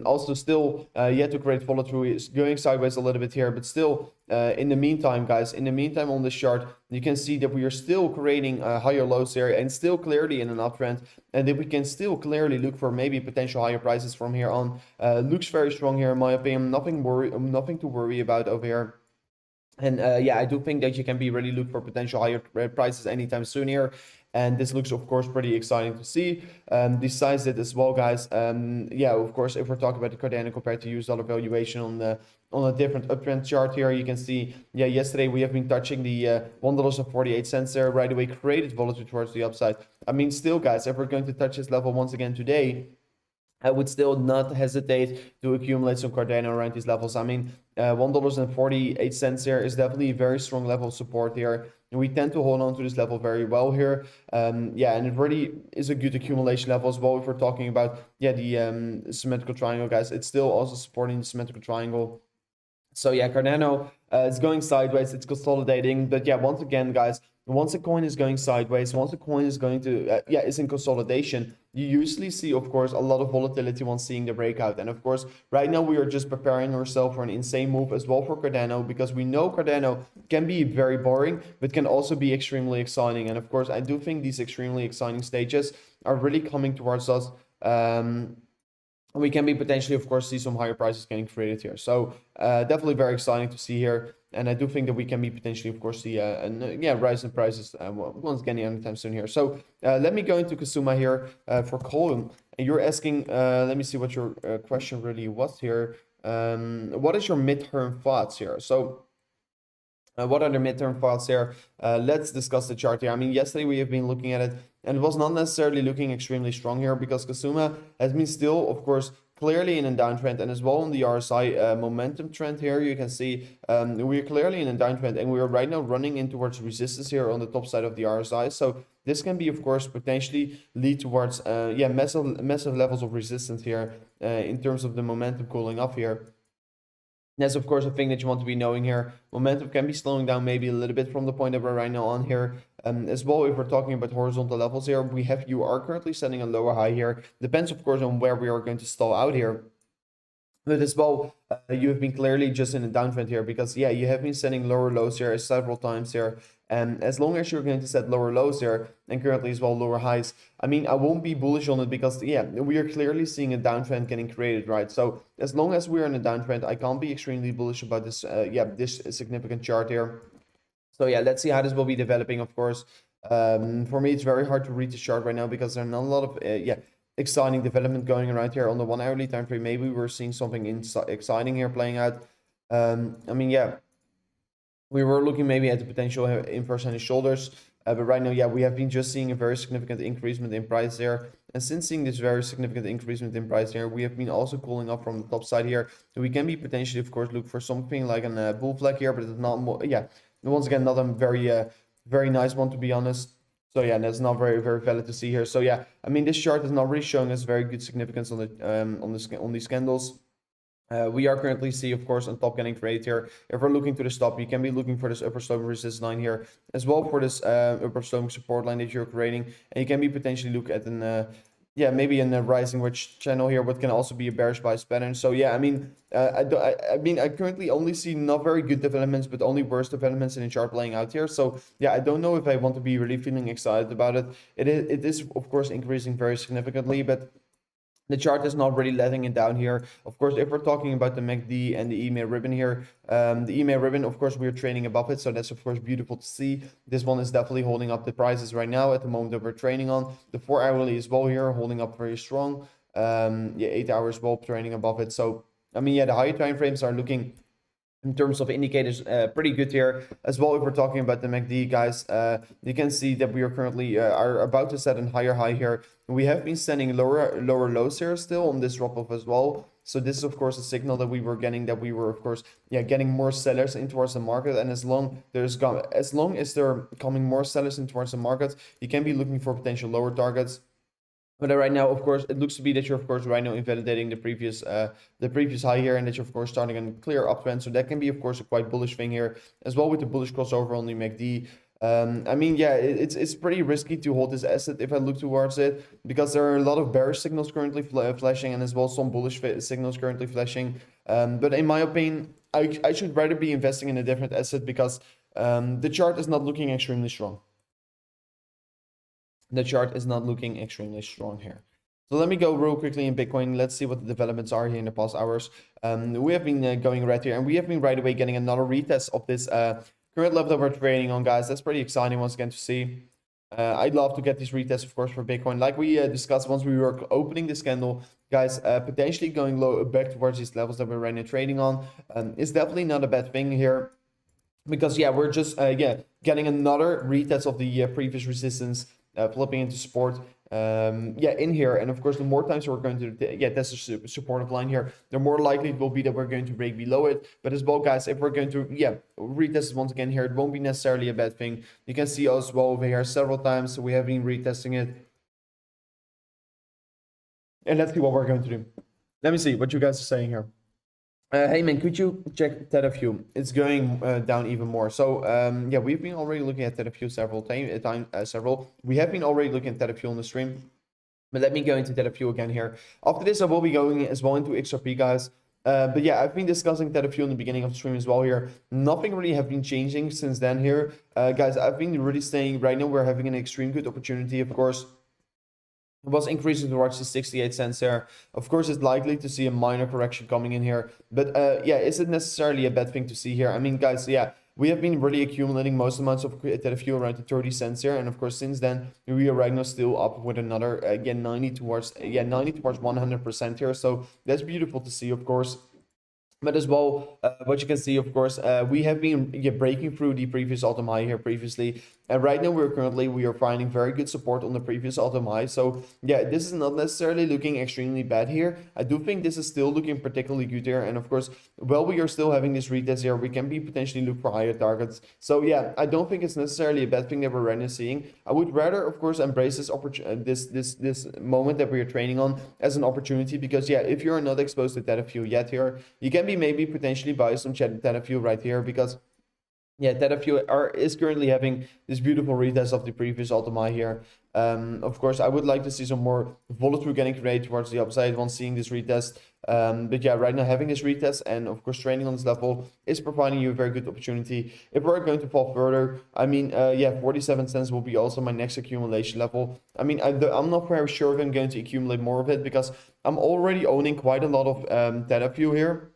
also still yet to create follow-through, is going sideways a little bit here, but still in the meantime, guys, in the meantime on this chart, you can see that we are still creating higher lows here and still clearly in an uptrend, and that we can still clearly look for maybe potential higher prices from here on. Looks very strong here in my opinion, nothing to worry about over here. And yeah, I do think that you can be ready to look for potential higher prices anytime soon here. And this looks, of course, pretty exciting to see. Besides it as well, guys, yeah, of course, if we're talking about the Cardano compared to US dollar valuation on a different uptrend chart here, you can see, yeah, yesterday we have been touching the $1.48 there, right away created volatility towards the upside. I mean, still, guys, if we're going to touch this level once again today, I would still not hesitate to accumulate some Cardano around these levels. I mean, $1.48 here is definitely a very strong level of support here. And we tend to hold on to this level very well here. Yeah, and it really is a good accumulation level as well. If we're talking about, yeah, the symmetrical triangle, guys, it's still also supporting the symmetrical triangle. So yeah, Cardano is going sideways, it's consolidating. But yeah, once again, guys, once a coin is going sideways, once a coin is going to, yeah, is in consolidation, you usually see, of course, a lot of volatility once seeing the breakout. And of course, right now we are just preparing ourselves for an insane move as well for Cardano, because we know Cardano can be very boring, but can also be extremely exciting. And of course, I do think these extremely exciting stages are really coming towards us. We can be potentially, of course, see some higher prices getting created here. So definitely very exciting to see here. And I do think that we can be potentially, of course, see yeah, rise in prices once again anytime soon here. So let me go into Kusama here for Colin. And you're asking, let me see what your question really was here. What is your midterm thoughts here? So what are the midterm thoughts here? Let's discuss the chart here. I mean, yesterday we have been looking at it, and it was not necessarily looking extremely strong here because Kusama has been still, of course, clearly in a downtrend, and as well on the RSI momentum trend here, you can see we're clearly in a downtrend, and we are right now running in towards resistance here on the top side of the RSI. So this can be, of course, potentially lead towards yeah, massive levels of resistance here in terms of the momentum cooling off here. That's, of course, a thing that you want to be knowing here. Momentum can be slowing down maybe a little bit from the point that we're right now on here. As well, if we're talking about horizontal levels here, you are currently setting a lower high here. Depends, of course, on where we are going to stall out here. But as well, you have been clearly just in a downtrend here because, yeah, you have been setting lower lows here several times here. And as long as you're going to set lower lows here and currently as well lower highs, I mean, I won't be bullish on it because, yeah, we are clearly seeing a downtrend getting created, right? So as long as we're in a downtrend, I can't be extremely bullish about this, yeah, this significant chart here. So yeah, let's see how this will be developing, of course. For me, it's very hard to read the chart right now because there's not a lot of, yeah, exciting development going around here on the 1 hourly time frame. Maybe we're seeing something exciting here playing out. I mean, yeah, we were looking maybe at the potential inverse and shoulders, but right now, yeah, we have been just seeing a very significant increasement in price there. And since seeing this very significant increasement in price here, we have been also cooling up from the top side here. So we can be potentially, of course, look for something like a bull flag here, but it's not more, yeah, once again, not a very nice one, to be honest. So yeah, that's not very valid to see here. So yeah, I mean, this chart is not really showing us very good significance on the on these candles. We are currently see, of course, on top getting created here. If we're looking to the stop, you can be looking for this upper sloping resistance line here, as well for this upper sloping support line that you're creating, and you can be potentially look at an yeah, maybe in the rising wedge channel here, what can also be a bearish bias pattern. So yeah, I mean, I currently only see not very good developments, but only worse developments in the chart playing out here. So yeah, I don't know if I want to be really feeling excited about it. It is of course increasing very significantly, but the chart is not really letting it down here. Of course, if we're talking about the MACD and the EMA ribbon here, the EMA ribbon, of course, we're trading above it. So that's, of course, beautiful to see. This one is definitely holding up the prices right now at the moment that we're trading on. The 4 hourly as well here, holding up very strong. Yeah, 8 hours well trading above it. So, I mean, yeah, the higher time frames are looking in terms of indicators pretty good here as well. If we're talking about the MACD, guys, you can see that we are currently are about to set a higher high here. We have been sending lower lows here still on this drop off as well. So this is, of course, a signal that we were getting, that we were, of course, yeah, getting more sellers in towards the market. And as long as there are coming more sellers in towards the market, you can be looking for potential lower targets. But right now, of course, it looks to be that you're, of course, right now invalidating the previous high here, and that you're, of course, starting a clear uptrend. So that can be, of course, a quite bullish thing here as well with the bullish crossover on the MACD. I mean, yeah, it's pretty risky to hold this asset if I look towards it, because there are a lot of bearish signals currently flashing, and as well some bullish signals currently flashing. But in my opinion, I should rather be investing in a different asset, because the chart is not looking extremely strong. The chart is not looking extremely strong here. So let me go real quickly in Bitcoin. Let's see what the developments are here in the past hours. We have been going right here, and we have been right away getting another retest of this current level that we're trading on, guys. That's pretty exciting once again to see. I'd love to get these retests, of course, for Bitcoin. Like we discussed once we were opening this candle, guys, potentially going low back towards these levels that we're right now trading on is definitely not a bad thing here. Because, yeah, we're just, getting another retest of the previous resistance, flipping into support, in here. And of course, the more times we're going to test the supportive line here, the more likely it will be that we're going to break below it. But as well, guys, if we're going to retest it once again here, it won't be necessarily a bad thing. You can see as well over here several times, so we have been retesting it. And let's see what we're going to do. Let me see what you guys are saying here. Hey man, could you check Theta View? It's going down even more. So we've been already looking at Theta View several. We have been already looking at Theta View on the stream, but let me go into Theta View again here. After this, I will be going as well into XRP, guys. But yeah, I've been discussing Theta View in the beginning of the stream as well here. Nothing really have been changing since then here, guys. I've been really saying right now we're having an extreme good opportunity, of course. It was increasing towards the 68 cents there. Of course, it's likely to see a minor correction coming in here. But is it necessarily a bad thing to see here? I mean, guys, we have been really accumulating most amounts of Theta View around the 30 cents here. And of course, since then, we are right now still up with another, 90 towards 100% here. So that's beautiful to see, of course. But as well, what you can see, of course, we have been breaking through the previous all-time high here previously. And right now, we are finding very good support on the previous all-time high. So yeah, this is not necessarily looking extremely bad here. I do think this is still looking particularly good here. And of course, while we are still having this retest here, we can be potentially look for higher targets. So yeah, I don't think it's necessarily a bad thing that we're right now seeing. I would rather, of course, embrace this this moment that we are trading on as an opportunity, because yeah, if you're not exposed to Theta View yet here, you can be maybe potentially buy some Theta View right here, because Theta View is currently having this beautiful retest of the previous all-time high here. Of course, I would like to see some more volatility getting created towards the upside once seeing this retest. But yeah, right now having this retest and of course trading on this level is providing you a very good opportunity. If we're going to fall further, I mean, 47 cents will be also my next accumulation level. I mean, I'm not very sure if I'm going to accumulate more of it, because I'm already owning quite a lot of Theta View here.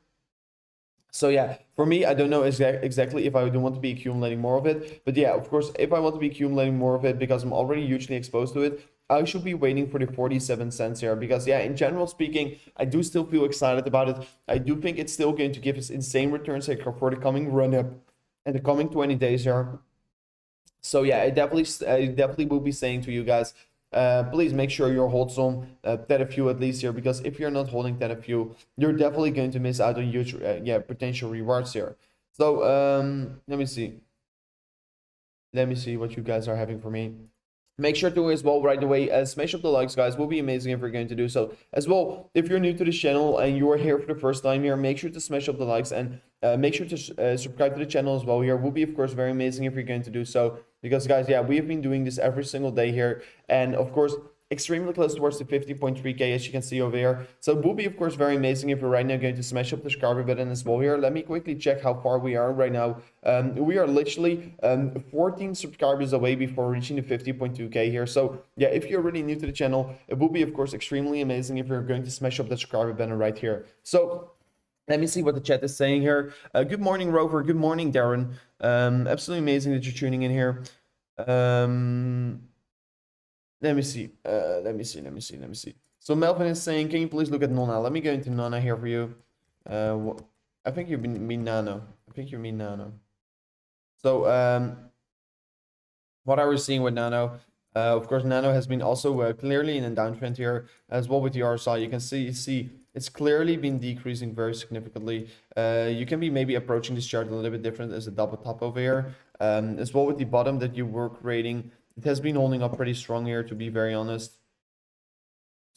So yeah, for me, I don't know exactly if I do want to be accumulating more of it. But yeah, of course, if I want to be accumulating more of it, because I'm already hugely exposed to it, I should be waiting for the 47 cents here. Because yeah, in general speaking, I do still feel excited about it. I do think it's still going to give us insane returns here for the coming run up and the coming 20 days here. So yeah, I definitely will be saying to you guys, please make sure you hold some Theta View at least here, because if you're not holding Theta View, you're definitely going to miss out on huge potential rewards here. So let me see what you guys are having for me. Make sure to as well right away smash up the likes, guys. Will be amazing if you're going to do so as well. If you're new to this channel and you are here for the first time here, make sure to smash up the likes, and make sure to subscribe to the channel as well here. Will be of course very amazing if you're going to do so, because guys, we have been doing this every single day here, and of course extremely close towards the 50.3k as you can see over here. So it will be of course very amazing if you're right now going to smash up the subscriber button as well here. Let me quickly check how far we are right now. We are literally 14 subscribers away before reaching the 50.2k here. So yeah, if you're really new to the channel, it will be of course extremely amazing if you're going to smash up the subscriber button right here. So let me see what the chat is saying here. Good morning, Rover. Good morning, Darren. Absolutely amazing that you're tuning in here. Let me see. So Melvin is saying, can you please look at Nana? Let me go into Nana here for you. I think you mean Nano. So what are we seeing with Nano? Of course, Nano has been also clearly in a downtrend here as well with the RSI. You can see it's clearly been decreasing very significantly. You can be maybe approaching this chart a little bit different as a double top over here. As well with the bottom that you were creating. It has been holding up pretty strong here, to be very honest.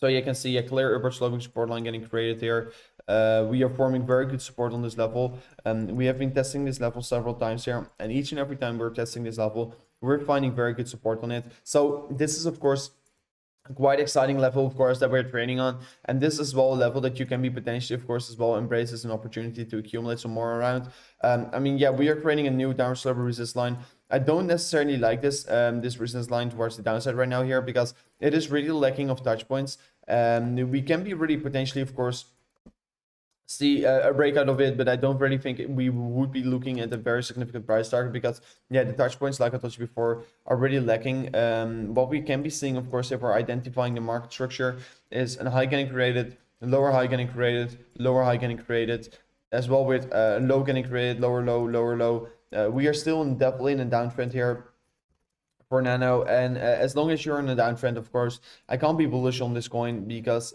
So you can see a clear upward sloping support line getting created here. We are forming very good support on this level. We have been testing this level several times here, and each and every time we're testing this level, we're finding very good support on it. So this is of course quite exciting level, of course, that we're trading on, and this is well a level that you can be potentially, of course, as well embrace as an opportunity to accumulate some more around. I mean, yeah, we are creating a new downward slope resist line. I don't necessarily like this this resistance line towards the downside right now here, because it is really lacking of touch points. We can be really potentially, of course, see a breakout of it, but I don't really think we would be looking at a very significant price target, because yeah, the touch points, like I told you before, are really lacking. What we can be seeing, of course, if we're identifying the market structure, is a high getting created, a lower high getting created, lower high getting created, as well with low getting created, lower low, lower low. We are still definitely in a downtrend here for Nano, and as long as you're in a downtrend, of course, I can't be bullish on this coin, because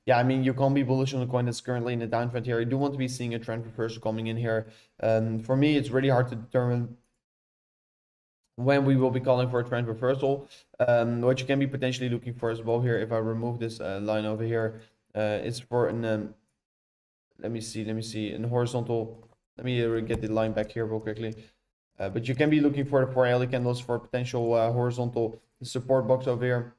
yeah, I mean, you can't be bullish on a coin that's currently in a downtrend here. You do want to be seeing a trend reversal coming in here. For me, it's really hard to determine when we will be calling for a trend reversal. What you can be potentially looking for as well here, if I remove this line over here, is for an let me see, in horizontal. Let me get the line back here real quickly. But you can be looking for the 4 hourly candles for potential horizontal support box over here.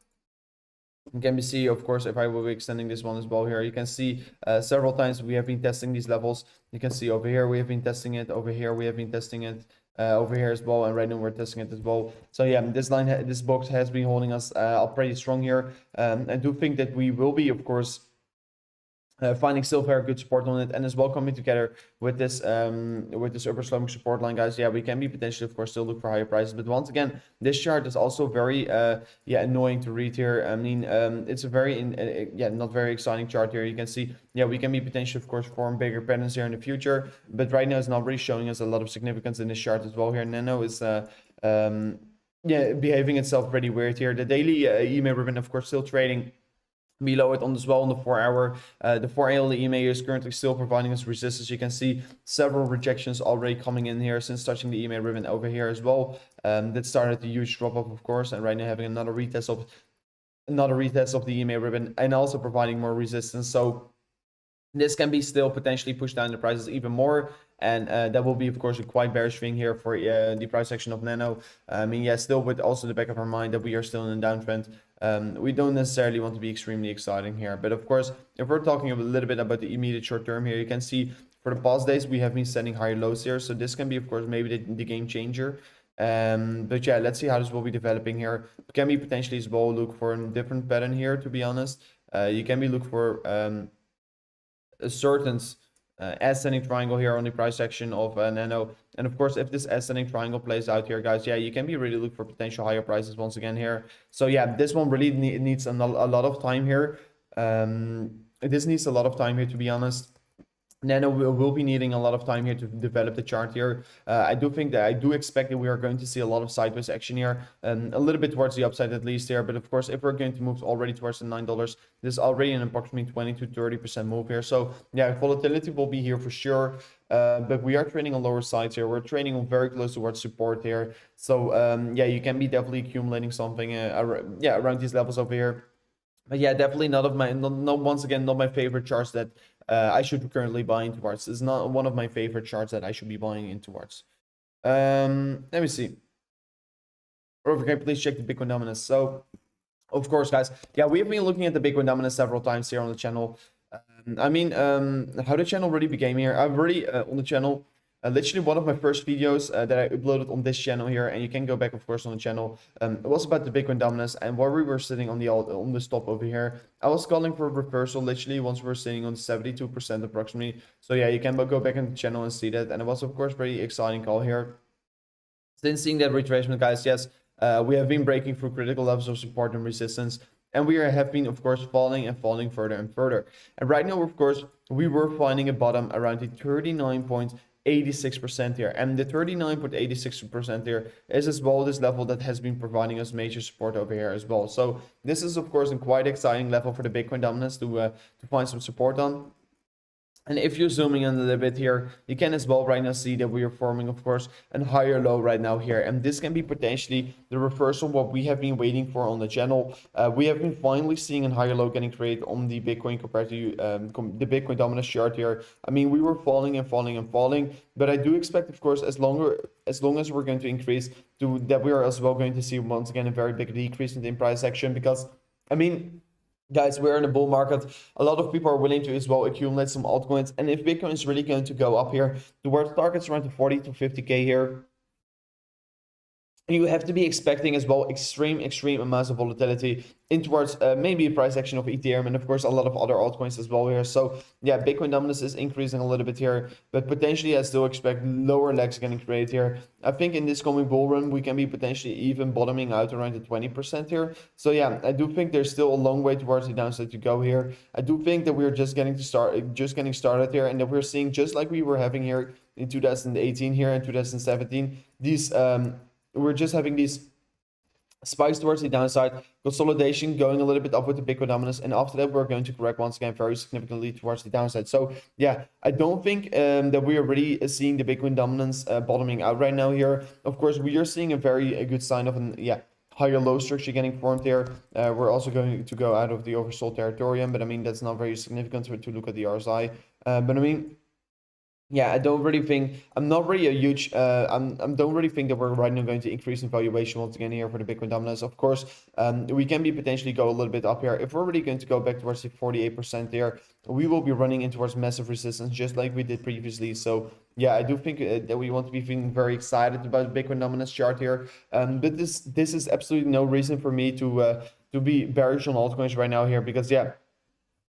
You can see, of course, if I will be extending this one as well here, you can see several times we have been testing these levels. You can see over here we have been testing it, over here we have been testing it, over here as well, and right now we're testing it as well. So yeah, this line, this box has been holding us up pretty strong here. I do think that we will be, of course, finding still very good support on it, and as well coming together with this upper sloping support line, guys. Yeah, we can be potentially, of course, still look for higher prices, but once again, this chart is also very yeah, annoying to read here. I mean, it's a very yeah, not very exciting chart here. You can see, yeah, we can be potentially, of course, form bigger patterns here in the future, but right now it's not really showing us a lot of significance in this chart as well here. Nano is yeah, behaving itself pretty weird here. The daily EMA ribbon, of course, still trading below it on as well on the 4 hour. The 4 hourly EMA is currently still providing us resistance. You can see several rejections already coming in here since touching the EMA ribbon over here as well. That started a huge drop off, of course, and right now having another retest of the EMA ribbon, and also providing more resistance. So this can be still potentially pushed down the prices even more, and that will be, of course, a quite bearish thing here for the price action of Nano. I mean, yeah, still with also the back of our mind that we are still in a downtrend. We don't necessarily want to be extremely exciting here, but of course, if we're talking a little bit about the immediate short term here, you can see for the past days we have been setting higher lows here, so this can be, of course, maybe the game changer. But yeah, let's see how this will be developing here. Can be potentially as well look for a different pattern here, to be honest. You can be look for a certain ascending triangle here on the price action of Nano, and of course, if this ascending triangle plays out here, guys, yeah, you can be really look for potential higher prices once again here. So yeah, this one really needs a lot of time here. This needs a lot of time here, to be honest. Nano will be needing a lot of time here to develop the chart here. I do expect that we are going to see a lot of sideways action here, a little bit towards the upside at least here. But of course, if we're going to move already towards the $9, this is already an approximately 20 to 30% move here. So yeah, volatility will be here for sure. But we are trading on lower sides here. We're trading on very close towards support here. So yeah, you can be definitely accumulating something yeah, around these levels over here. But yeah, definitely not once again, not my favorite charts that I should currently buy into towards. It's not one of my favorite charts that I should be buying in towards. Let me see. Okay, please check the Bitcoin dominance. So, of course, guys, yeah, we have been looking at the Bitcoin dominance several times here on the channel. I mean, how the channel really became here. I've already on the channel. Literally one of my first videos that I uploaded on this channel here, and you can go back, of course, on the channel. It was about the Bitcoin dominance, and while we were sitting on the stop over here, I was calling for a reversal literally once we were sitting on 72% approximately. So yeah, you can go back on the channel and see that, and it was, of course, very exciting call here. Since seeing that retracement, guys, yes, we have been breaking through critical levels of support and resistance, and we have been, of course, falling and falling further and further. And right now, of course, we were finding a bottom around the 39.86% here, and the 39.86% here is as well this level that has been providing us major support over here as well. So this is, of course, a quite exciting level for the Bitcoin dominance to find some support on. And if you're zooming in a little bit here, you can as well right now see that we are forming, of course, a higher low right now here. And this can be potentially the reversal of what we have been waiting for on the channel. We have been finally seeing a higher low getting created on the Bitcoin compared to the Bitcoin dominance chart here. I mean, we were falling and falling and falling, but I do expect, of course, as long as we're going to increase, that we are as well going to see once again a very big decrease in the price action, because, I mean, guys, we're in a bull market. A lot of people are willing to as well accumulate some altcoins. And if Bitcoin is really going to go up here towards targets around the 40 to 50K here, you have to be expecting as well extreme amounts of volatility in towards maybe a price action of Ethereum and of course a lot of other altcoins as well here. So yeah, Bitcoin dominance is increasing a little bit here, but potentially I still expect lower legs getting created here. I think in this coming bull run we can be potentially even bottoming out around the 20% here. So yeah, I do think there's still a long way towards the downside to go here. I do think that we're just getting started here, and that we're seeing, just like we were having here in 2018 here and 2017, these we're just having these spikes towards the downside, consolidation going a little bit up with the Bitcoin dominance, and after that we're going to correct once again very significantly towards the downside. So yeah, I don't think that we are really seeing the Bitcoin dominance bottoming out right now here. Of course, we are seeing a very good sign of an higher low structure getting formed here. We're also going to go out of the oversold territorium, but I mean that's not very significant to look at the RSI. But I mean, yeah, I don't really think, I'm not really a huge, I don't really think that we're right now going to increase in valuation once again here for the Bitcoin dominance. Of course, we can be potentially go a little bit up here. If we're really going to go back towards the 48% there, we will be running in towards massive resistance just like we did previously. So yeah, I do think that we want to be feeling very excited about the Bitcoin dominance chart here. But this is absolutely no reason for me to be bearish on altcoins right now here, because yeah,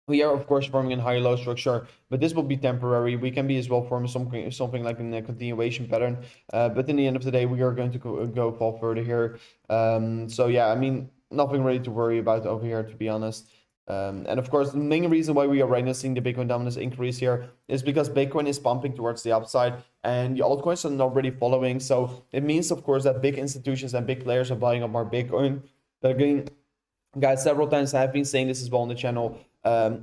we are of course forming a higher low structure, but this will be temporary. We can be as well forming something like a continuation pattern, but in the end of the day we are going to go fall further here. So yeah, I mean, nothing really to worry about over here, to be honest. And of course the main reason why we are right now seeing the Bitcoin dominance increase here is because Bitcoin is pumping towards the upside and the altcoins are not really following. So it means of course that big institutions and big players are buying up more Bitcoin. But again, guys, several times I have been saying this as well on the channel.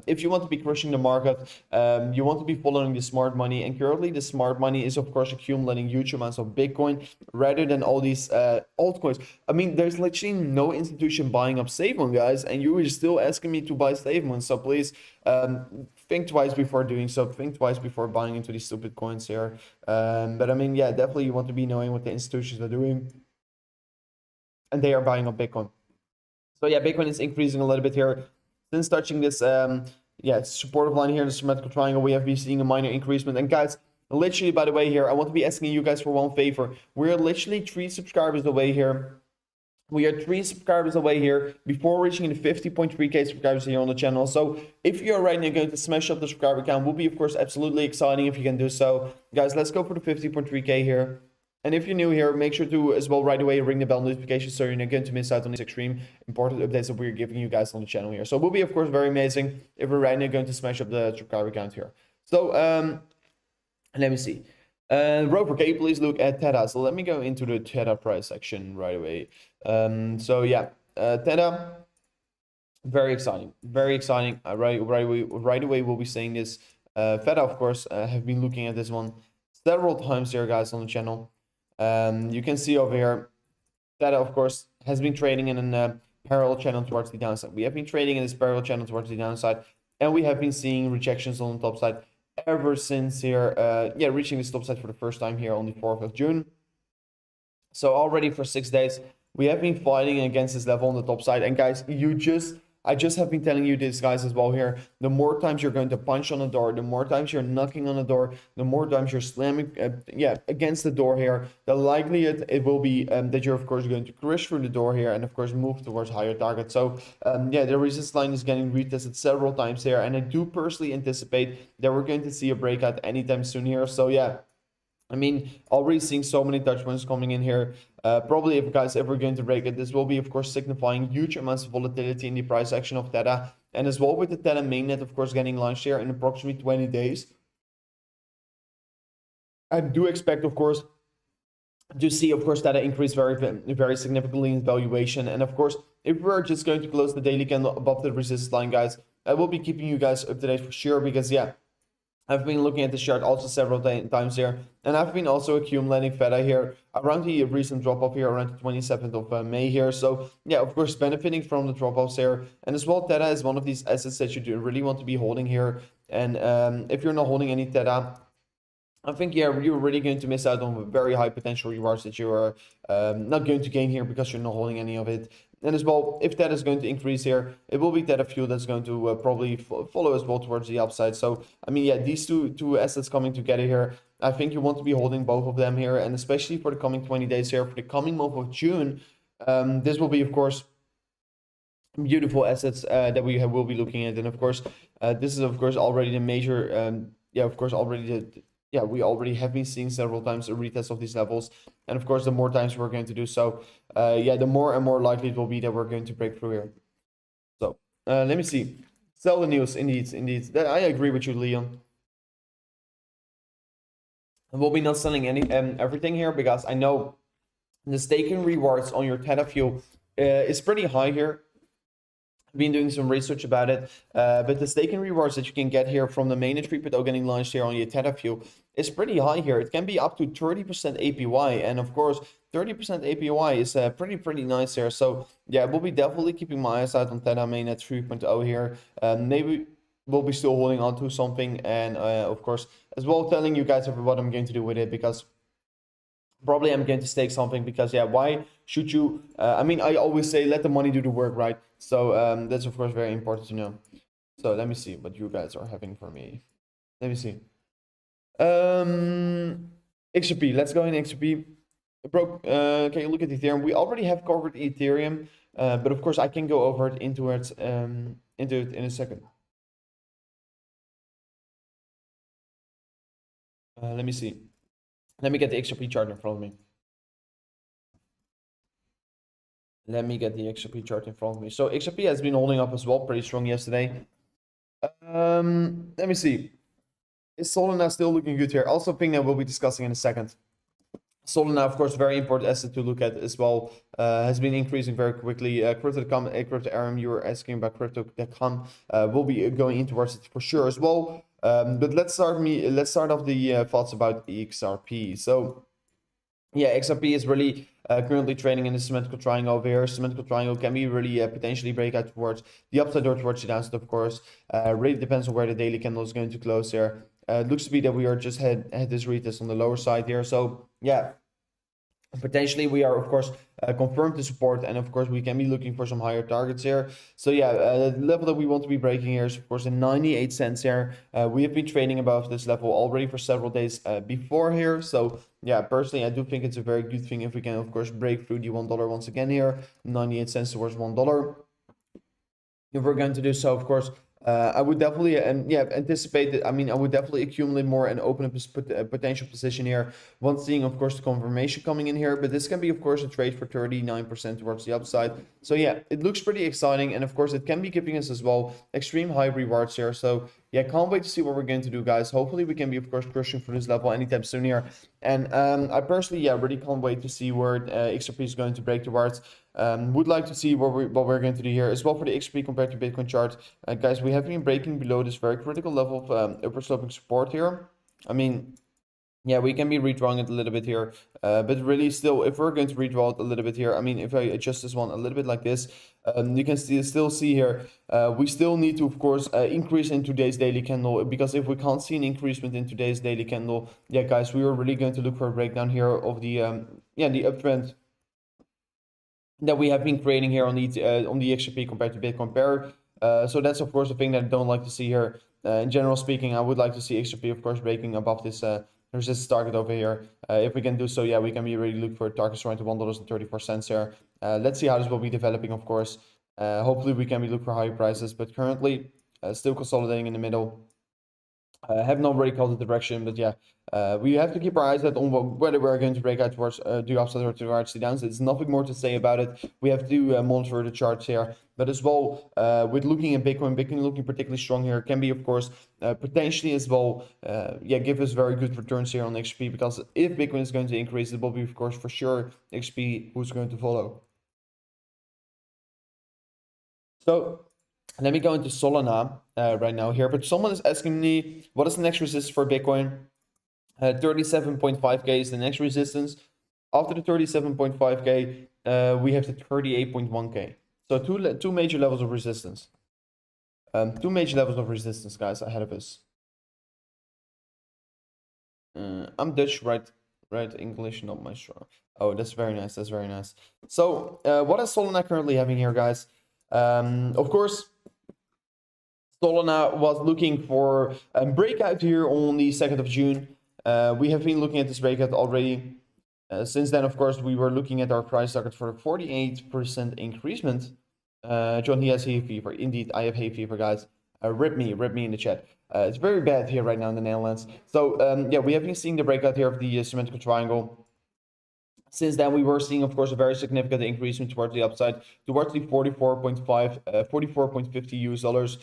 If you want to be crushing the market, you want to be following the smart money, and currently the smart money is of course accumulating huge amounts of Bitcoin rather than all these altcoins. I mean, there's literally no institution buying up SafeMoon, guys, and you are still asking me to buy SafeMoon. So please think twice before doing so. Think twice before buying into these stupid coins here. But I mean, yeah, definitely you want to be knowing what the institutions are doing, and they are buying up Bitcoin. So yeah, Bitcoin is increasing a little bit here. Since touching this supportive line here in the symmetrical triangle, we have been seeing a minor increasement. And guys, literally, by the way here, I want to be asking you guys for one favor. We're literally 3 subscribers away here. We are 3 subscribers away here before reaching the 50.3k subscribers here on the channel. So if you're right now going to smash up the subscriber count, will be of course absolutely exciting if you can do so. Guys, let's go for the 50.3k here. And if you're new here, make sure to as well right away ring the bell notification so you're not going to miss out on these extreme important updates that we're giving you guys on the channel here. So it will be of course very amazing if we're right now going to smash up the subscriber count here. So let me see. Roper, can you please look at Theta? So let me go into the Theta price section right away. So yeah, Theta, very exciting, very exciting. Right away we'll be saying this. Theta, of course, have been looking at this one several times here, guys, on the channel. You can see over here that of course has been trading in a parallel channel towards the downside. We have been trading in this parallel channel towards the downside, and we have been seeing rejections on the top side ever since here, reaching the top side for the first time here on the 4th of June. So already for 6 days we have been fighting against this level on the top side. And guys, I just have been telling you this, guys, as well here. The more times you're going to punch on the door, the more times you're knocking on the door, the more times you're slamming against the door here, the likelihood it will be that you're of course going to crash through the door here and of course move towards higher targets. So the resistance line is getting retested several times here, and I do personally anticipate that we're going to see a breakout anytime soon here. So yeah, I mean, already seeing so many touch points coming in here. Probably if guys ever going to break it, this will be of course signifying huge amounts of volatility in the price action of Theta, and as well with the Theta mainnet of course getting launched here in approximately 20 days. I do expect of course to see of course Theta increase very significantly in valuation. And of course, if we're just going to close the daily candle above the resistance line, guys, I will be keeping you guys up to date for sure, because yeah, I've been looking at this chart also several times here, and I've been also accumulating Theta here around the recent drop-off here around the 27th of May here. So yeah, of course, benefiting from the drop-offs here. And as well, Theta is one of these assets that you do really want to be holding here. And if you're not holding any Theta, I think, yeah, you're really going to miss out on very high potential rewards that you are not going to gain here because you're not holding any of it. And as well, if that is going to increase here, it will be Theta Fuel that's going to probably follow as well towards the upside. So, I mean, yeah, these two assets coming together here, I think you want to be holding both of them here. And especially for the coming 20 days here, for the coming month of June, this will be, of course, beautiful assets that we will be looking at. And of course, this is, of course, already the major, yeah, of course, already the... Yeah, we already have been seeing several times a retest of these levels. And of course, the more times we're going to do so, yeah, the more and more likely it will be that we're going to break through here. So let me see. Sell the news, indeed. I agree with you, Leon. We'll be not selling everything here because I know the staking rewards on your Theta Fuel is pretty high here. Been doing some research about it, but the staking rewards that you can get here from the mainnet repo getting launched here on your Theta Fuel is pretty high here. It can be up to 30% APY, and of course 30% APY is pretty nice here. So yeah, we'll be definitely keeping my eyes out on Theta mainnet 3.0 here. Maybe we'll be still holding on to something, and of course as well telling you guys what I'm going to do with it, because probably I'm going to stake something, because yeah, why should you I mean, I always say let the money do the work, right? So that's of course very important to know. So let me see what you guys are having for me. Let me see. XRP, let's go in XRP. Bro, can you look at Ethereum? We already have covered Ethereum, but of course I can go over it into it in a second. Let me see. Let me get the XRP chart in front of me. Let me get the XRP chart in front of me. So XRP has been holding up as well, pretty strong yesterday. Let me see. Is Solana still looking good here? Also, thing that we'll be discussing in a second. Solana, of course, very important asset to look at as well. Has been increasing very quickly. Crypto.com, Crypto.com, you were asking about Crypto.com. We'll be going in towards it for sure as well. But let's start off the thoughts about XRP. So yeah, XRP is really currently trading in the symmetrical triangle over here. Symmetrical triangle can be really potentially break out towards the upside or towards the downside, of course. Really depends on where the daily candle is going to close here. It looks to be that we are just had this retest on the lower side here. So yeah, potentially we are of course confirmed to support, and of course we can be looking for some higher targets here. So yeah, the level that we want to be breaking here is of course in 98 cents here. We have been trading above this level already for several days before here. So yeah, personally I do think it's a very good thing if we can of course break through the $1 once again here, 98 cents towards $1. If we're going to do so, of course, I would definitely anticipate that. I mean, I would definitely accumulate more and open up a potential position here once seeing, of course, the confirmation coming in here. But this can be, of course, a trade for 39% towards the upside. So yeah, it looks pretty exciting, and of course, it can be giving us as well extreme high rewards here. So yeah, can't wait to see what we're going to do, guys. Hopefully, we can be, of course, pushing for this level anytime soon here. And I personally, yeah, really can't wait to see where XRP is going to break towards. Would like to see what we're going to do here as well for the XP compared to Bitcoin chart. Guys, we have been breaking below this very critical level of upper sloping support here. I mean, yeah, we can be redrawing it a little bit here, but really still, if we're going to redraw it a little bit here, I mean, if I adjust this one a little bit like this, you can still see here, we still need to, of course, increase in today's daily candle, because if we can't see an increasement in today's daily candle, yeah, guys, we are really going to look for a breakdown here of the the uptrend that we have been creating here on the XRP compared to Bitcoin pair. So that's of course the thing that I don't like to see here. In general speaking, I would like to see XRP, of course, breaking above this resistance target over here. If we can do so, yeah, we can be really look for targets around $1.34 here. Let's see how this will be developing, of course. Hopefully we can be look for higher prices, but currently still consolidating in the middle. Have not really called the direction, but yeah, we have to keep our eyes out on whether we're going to break out towards the upside or towards the downside. There's nothing more to say about it. We have to monitor the charts here, but as well, with looking at Bitcoin looking particularly strong here, can be, of course, potentially as well, give us very good returns here on XP, because if Bitcoin is going to increase, it will be, of course, for sure XP who's going to follow. So Let me go into Solana right now here. But someone is asking me, what is the next resistance for Bitcoin? 37.5K is the next resistance. After the 37.5K, we have the 38.1K. So two major levels of resistance. Two major levels of resistance, guys, ahead of us. I'm Dutch, right English, not my strong. Oh, that's very nice. That's very nice. So, what is Solana currently having here, guys? Of course, Solana was looking for a breakout here on the 2nd of June. We have been looking at this breakout already. Since then, of course, we were looking at our price target for a 48% increasement. John, he has hay fever. Indeed, I have hay fever, guys. Rip me in the chat. It's very bad here right now in the Netherlands. So, yeah, we have been seeing the breakout here of the symmetrical triangle. Since then, we were seeing, of course, a very significant increase towards the upside, towards the 44.50 US dollars.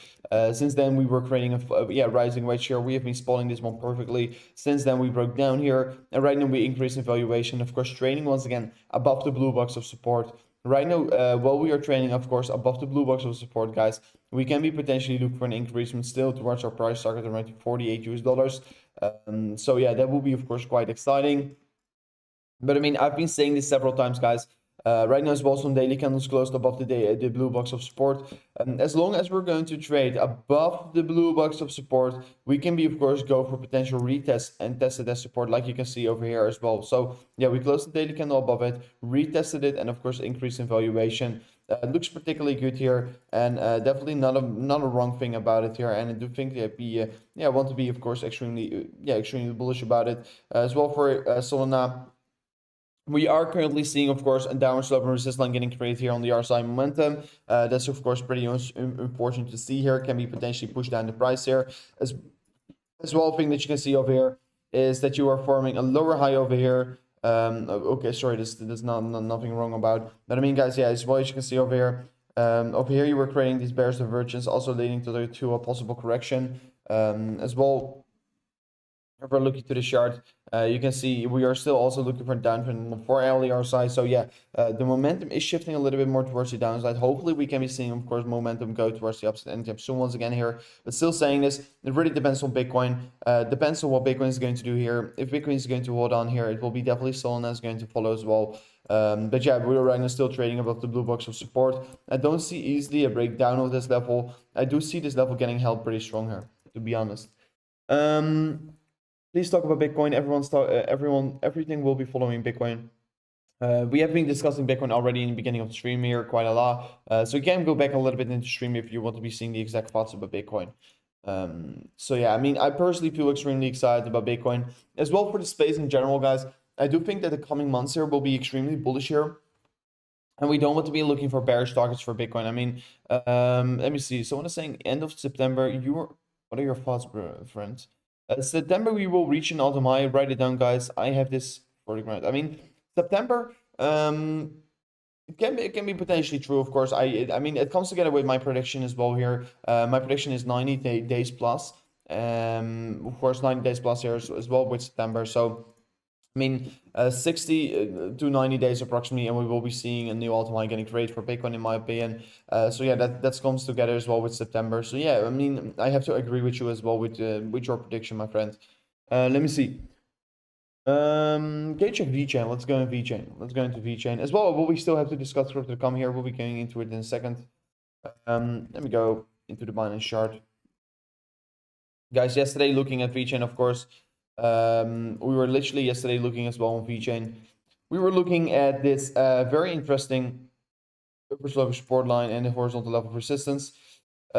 Since then, we were creating a rising wedge here. We have been spotting this one perfectly. Since then, we broke down here, and right now we increase in valuation. Of course, trading once again above the blue box of support. Right now, while we are trading, of course, above the blue box of support, guys, we can be potentially looking for an increase still towards our price target around 48 US dollars. So yeah, that will be, of course, quite exciting. But I mean, I've been saying this several times, guys. Right now, as well, some daily candles closed above the blue box of support. As long as we're going to trade above the blue box of support, we can be, of course, go for potential retest and test it as support, like you can see over here as well. So yeah, we closed the daily candle above it, retested it, and of course, increase in valuation. It looks particularly good here, and definitely not a wrong thing about it here. And I do think that I want to be, of course, extremely bullish about it as well for Solana. We are currently seeing, of course, a downward slope and resistance line getting created here on the RSI momentum. That's, of course, pretty important to see here. Can be potentially pushed down the price here. As well, thing that you can see over here is that you are forming a lower high over here. Okay, sorry, there's nothing wrong about. But I mean, guys, yeah, as well as you can see over here, you were creating these bearish divergence, also leading to a possible correction. As well, if we're looking to the chart, you can see we are still also looking for downtrend for LER so yeah, the momentum is shifting a little bit more towards the downside. Hopefully we can be seeing, of course, momentum go towards the upside anytime soon once again here. But still saying this, it really depends on Bitcoin. Depends on what Bitcoin is going to do here. If Bitcoin is going to hold on here, it will be definitely Solana is going to follow as well. But yeah, we're right now still trading above the blue box of support. I don't see easily a breakdown of this level. I do see this level getting held pretty strong here, to be honest. Please talk about Bitcoin. Everything will be following Bitcoin. We have been discussing Bitcoin already in the beginning of the stream here quite a lot. So you can go back a little bit into the stream if you want to be seeing the exact thoughts about Bitcoin. So yeah, I mean, I personally feel extremely excited about Bitcoin as well for the space in general, guys. I do think that the coming months here will be extremely bullish here. And we don't want to be looking for bearish targets for Bitcoin. I mean, let me see. Someone is saying end of September. What are your thoughts, friend? September we will reach an all-time high. Write it down, guys. I have this for the ground. I mean, September. It can be potentially true, of course. I mean, it comes together with my prediction as well here. My prediction is 90 days plus. Of course, 90 days plus here as well with September. So I mean, 60 to 90 days approximately, and we will be seeing a new all-time high getting created for Bitcoin, in my opinion. So yeah, that comes together as well with September. So yeah, I mean, I have to agree with you as well with your prediction, my friend. Let me see. Can you check VeChain? Let's go into VeChain. Let's go into VeChain as well. What we still have to discuss to come here. We'll be going into it in a second. Let me go into the Binance chart. Guys, yesterday looking at VeChain, of course. We were literally yesterday looking as well on VeChain. We were looking at this very interesting upper slope support line and the horizontal level of resistance.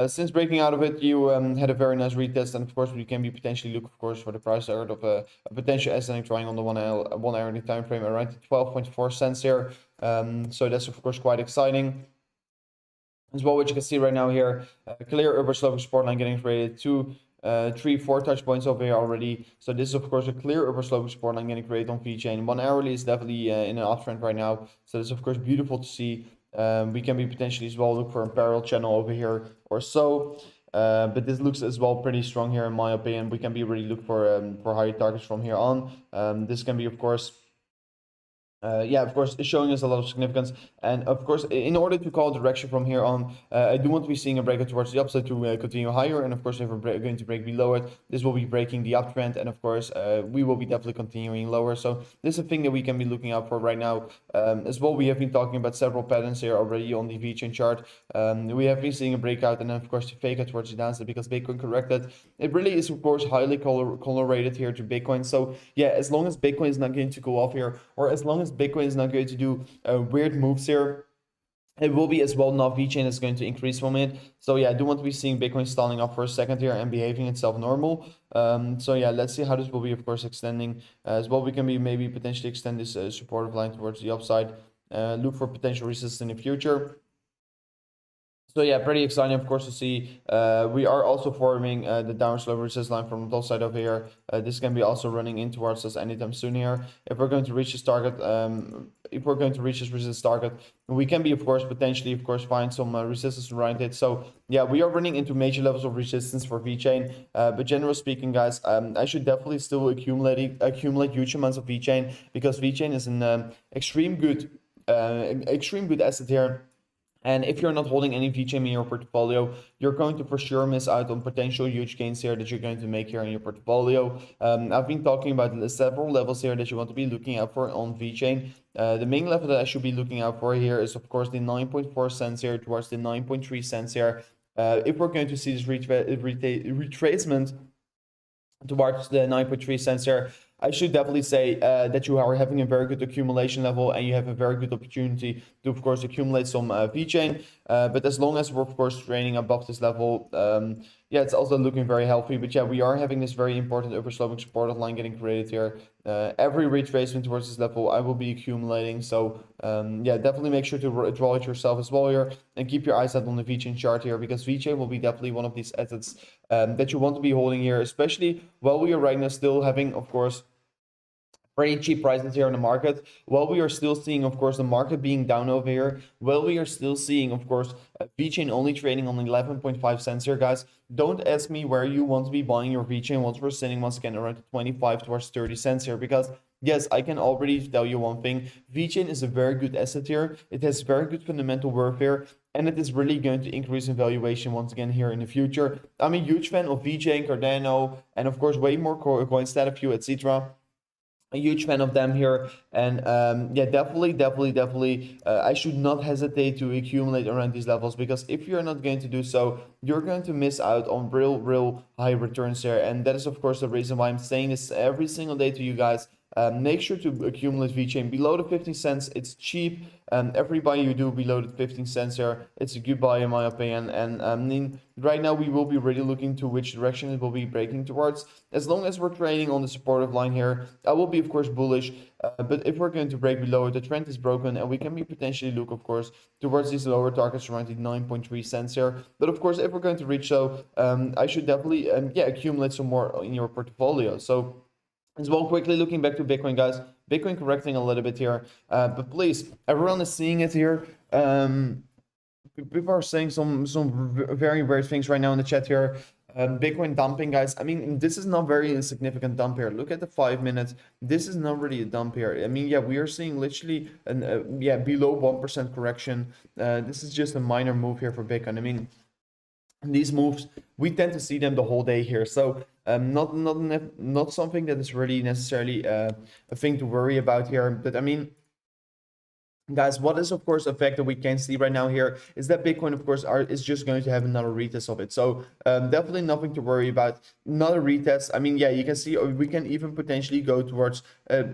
Since breaking out of it, you had a very nice retest, and of course, we can be potentially looking, of course, for the price target of a potential ascending triangle on the 1 hourly time frame around 12.4 cents here. So that's of course quite exciting. As well, what you can see right now here, a clear upper slope support line getting created. 3-4 touch points over here already. So this is of course a clear upper slope support line getting created on VeChain. 1 hourly is definitely in an uptrend right now. So it's of course beautiful to see. We can be potentially as well look for a parallel channel over here or so. But this looks as well pretty strong here in my opinion. We can be really look for higher targets from here on. This can be of course yeah, of course, it's showing us a lot of significance. And of course, in order to call direction from here on, I do want to be seeing a breakout towards the upside to continue higher. And of course, if we're going to break below it, this will be breaking the uptrend. And of course, we will be definitely continuing lower. So this is a thing that we can be looking out for right now. As well, we have been talking about several patterns here already on the VeChain chart. We have been seeing a breakout and then, of course, the fake out towards the downside because Bitcoin corrected. It really is, of course, highly correlated here to Bitcoin. So yeah, as long as Bitcoin is not going to go off here, or as long as Bitcoin is not going to do weird moves here, it will be as well now VeChain is going to increase from it. So yeah, I do want to be seeing Bitcoin stalling up for a second here and behaving itself normal. So yeah, let's see how this will be, of course, extending. As well, we can be maybe potentially extend this supportive line towards the upside. Look for potential resistance in the future. So yeah, pretty exciting, of course, to see. We are also forming the downward slope resistance line from the top side over here. This can be also running in towards us anytime soon here. If we're going to reach this target, if we're going to reach this resistance target, we can be, of course, potentially, of course, find some resistance around it. So yeah, we are running into major levels of resistance for VeChain. But generally speaking, guys, I should definitely still accumulate huge amounts of VeChain because VeChain is an extreme good asset here. And if you're not holding any VeChain in your portfolio, you're going to for sure miss out on potential huge gains here that you're going to make here in your portfolio. I've been talking about several levels here that you want to be looking out for on VeChain. The main level that I should be looking out for here is, of course, the 9.4 cents here towards the 9.3 cents here. If we're going to see this retracement towards the 9.3 cents here, I should definitely say that you are having a very good accumulation level and you have a very good opportunity to, of course, accumulate some VeChain. But as long as we're, of course, trading above this level, yeah, it's also looking very healthy. But yeah, we are having this very important oversloping supported line getting created here. Every retracement towards this level, I will be accumulating. So yeah, definitely make sure to draw it yourself as well here and keep your eyes out on the VeChain chart here because VeChain will be definitely one of these assets that you want to be holding here, especially while we are right now still having, of course, pretty cheap prices here in the market. While we are still seeing, of course, the market being down over here, while we are still seeing, of course, VeChain only trading on 11.5 cents here, guys. Don't ask me where you want to be buying your VeChain once we're sitting once again around 25 towards 30 cents here, because yes, I can already tell you one thing. VeChain is a very good asset here. It has very good fundamental worth here, and it is really going to increase in valuation once again here in the future. I'm a huge fan of VeChain, Cardano, and of course, way more coins, Few, etc. A huge fan of them here, and yeah, definitely I should not hesitate to accumulate around these levels, because if you're not going to do so, you're going to miss out on real high returns here. And that is, of course, the reason why I'm saying this every single day to you guys. Make sure to accumulate VeChain below the 15 cents. It's cheap. Every buy you do below the 15 cents here, it's a good buy in my opinion. And I mean, right now we will be really looking to which direction it will be breaking towards. As long as we're trading on the supportive line here, I will be, of course, bullish. But if we're going to break below it, the trend is broken, and we can be potentially look, of course, towards these lower targets around the 9.3 cents here. But of course, if we're going to reach so, I should definitely yeah, accumulate some more in your portfolio. So as well, quickly looking back to Bitcoin, guys. Bitcoin correcting a little bit here, but please, everyone is seeing it here. People are saying some very weird things right now in the chat here. Bitcoin dumping, guys. I mean, this is not very insignificant dump here. Look at the 5 minutes. This is not really a dump here. I mean, yeah, we are seeing literally an yeah, below 1% correction. This is just a minor move here for Bitcoin. I mean, these moves, we tend to see them the whole day here. So not something that is really necessarily a thing to worry about here. But I mean, guys, what is, of course, a fact that we can see right now here is that Bitcoin, of course, is just going to have another retest of it. So definitely nothing to worry about. Another retest. I mean, yeah, you can see we can even potentially go towards,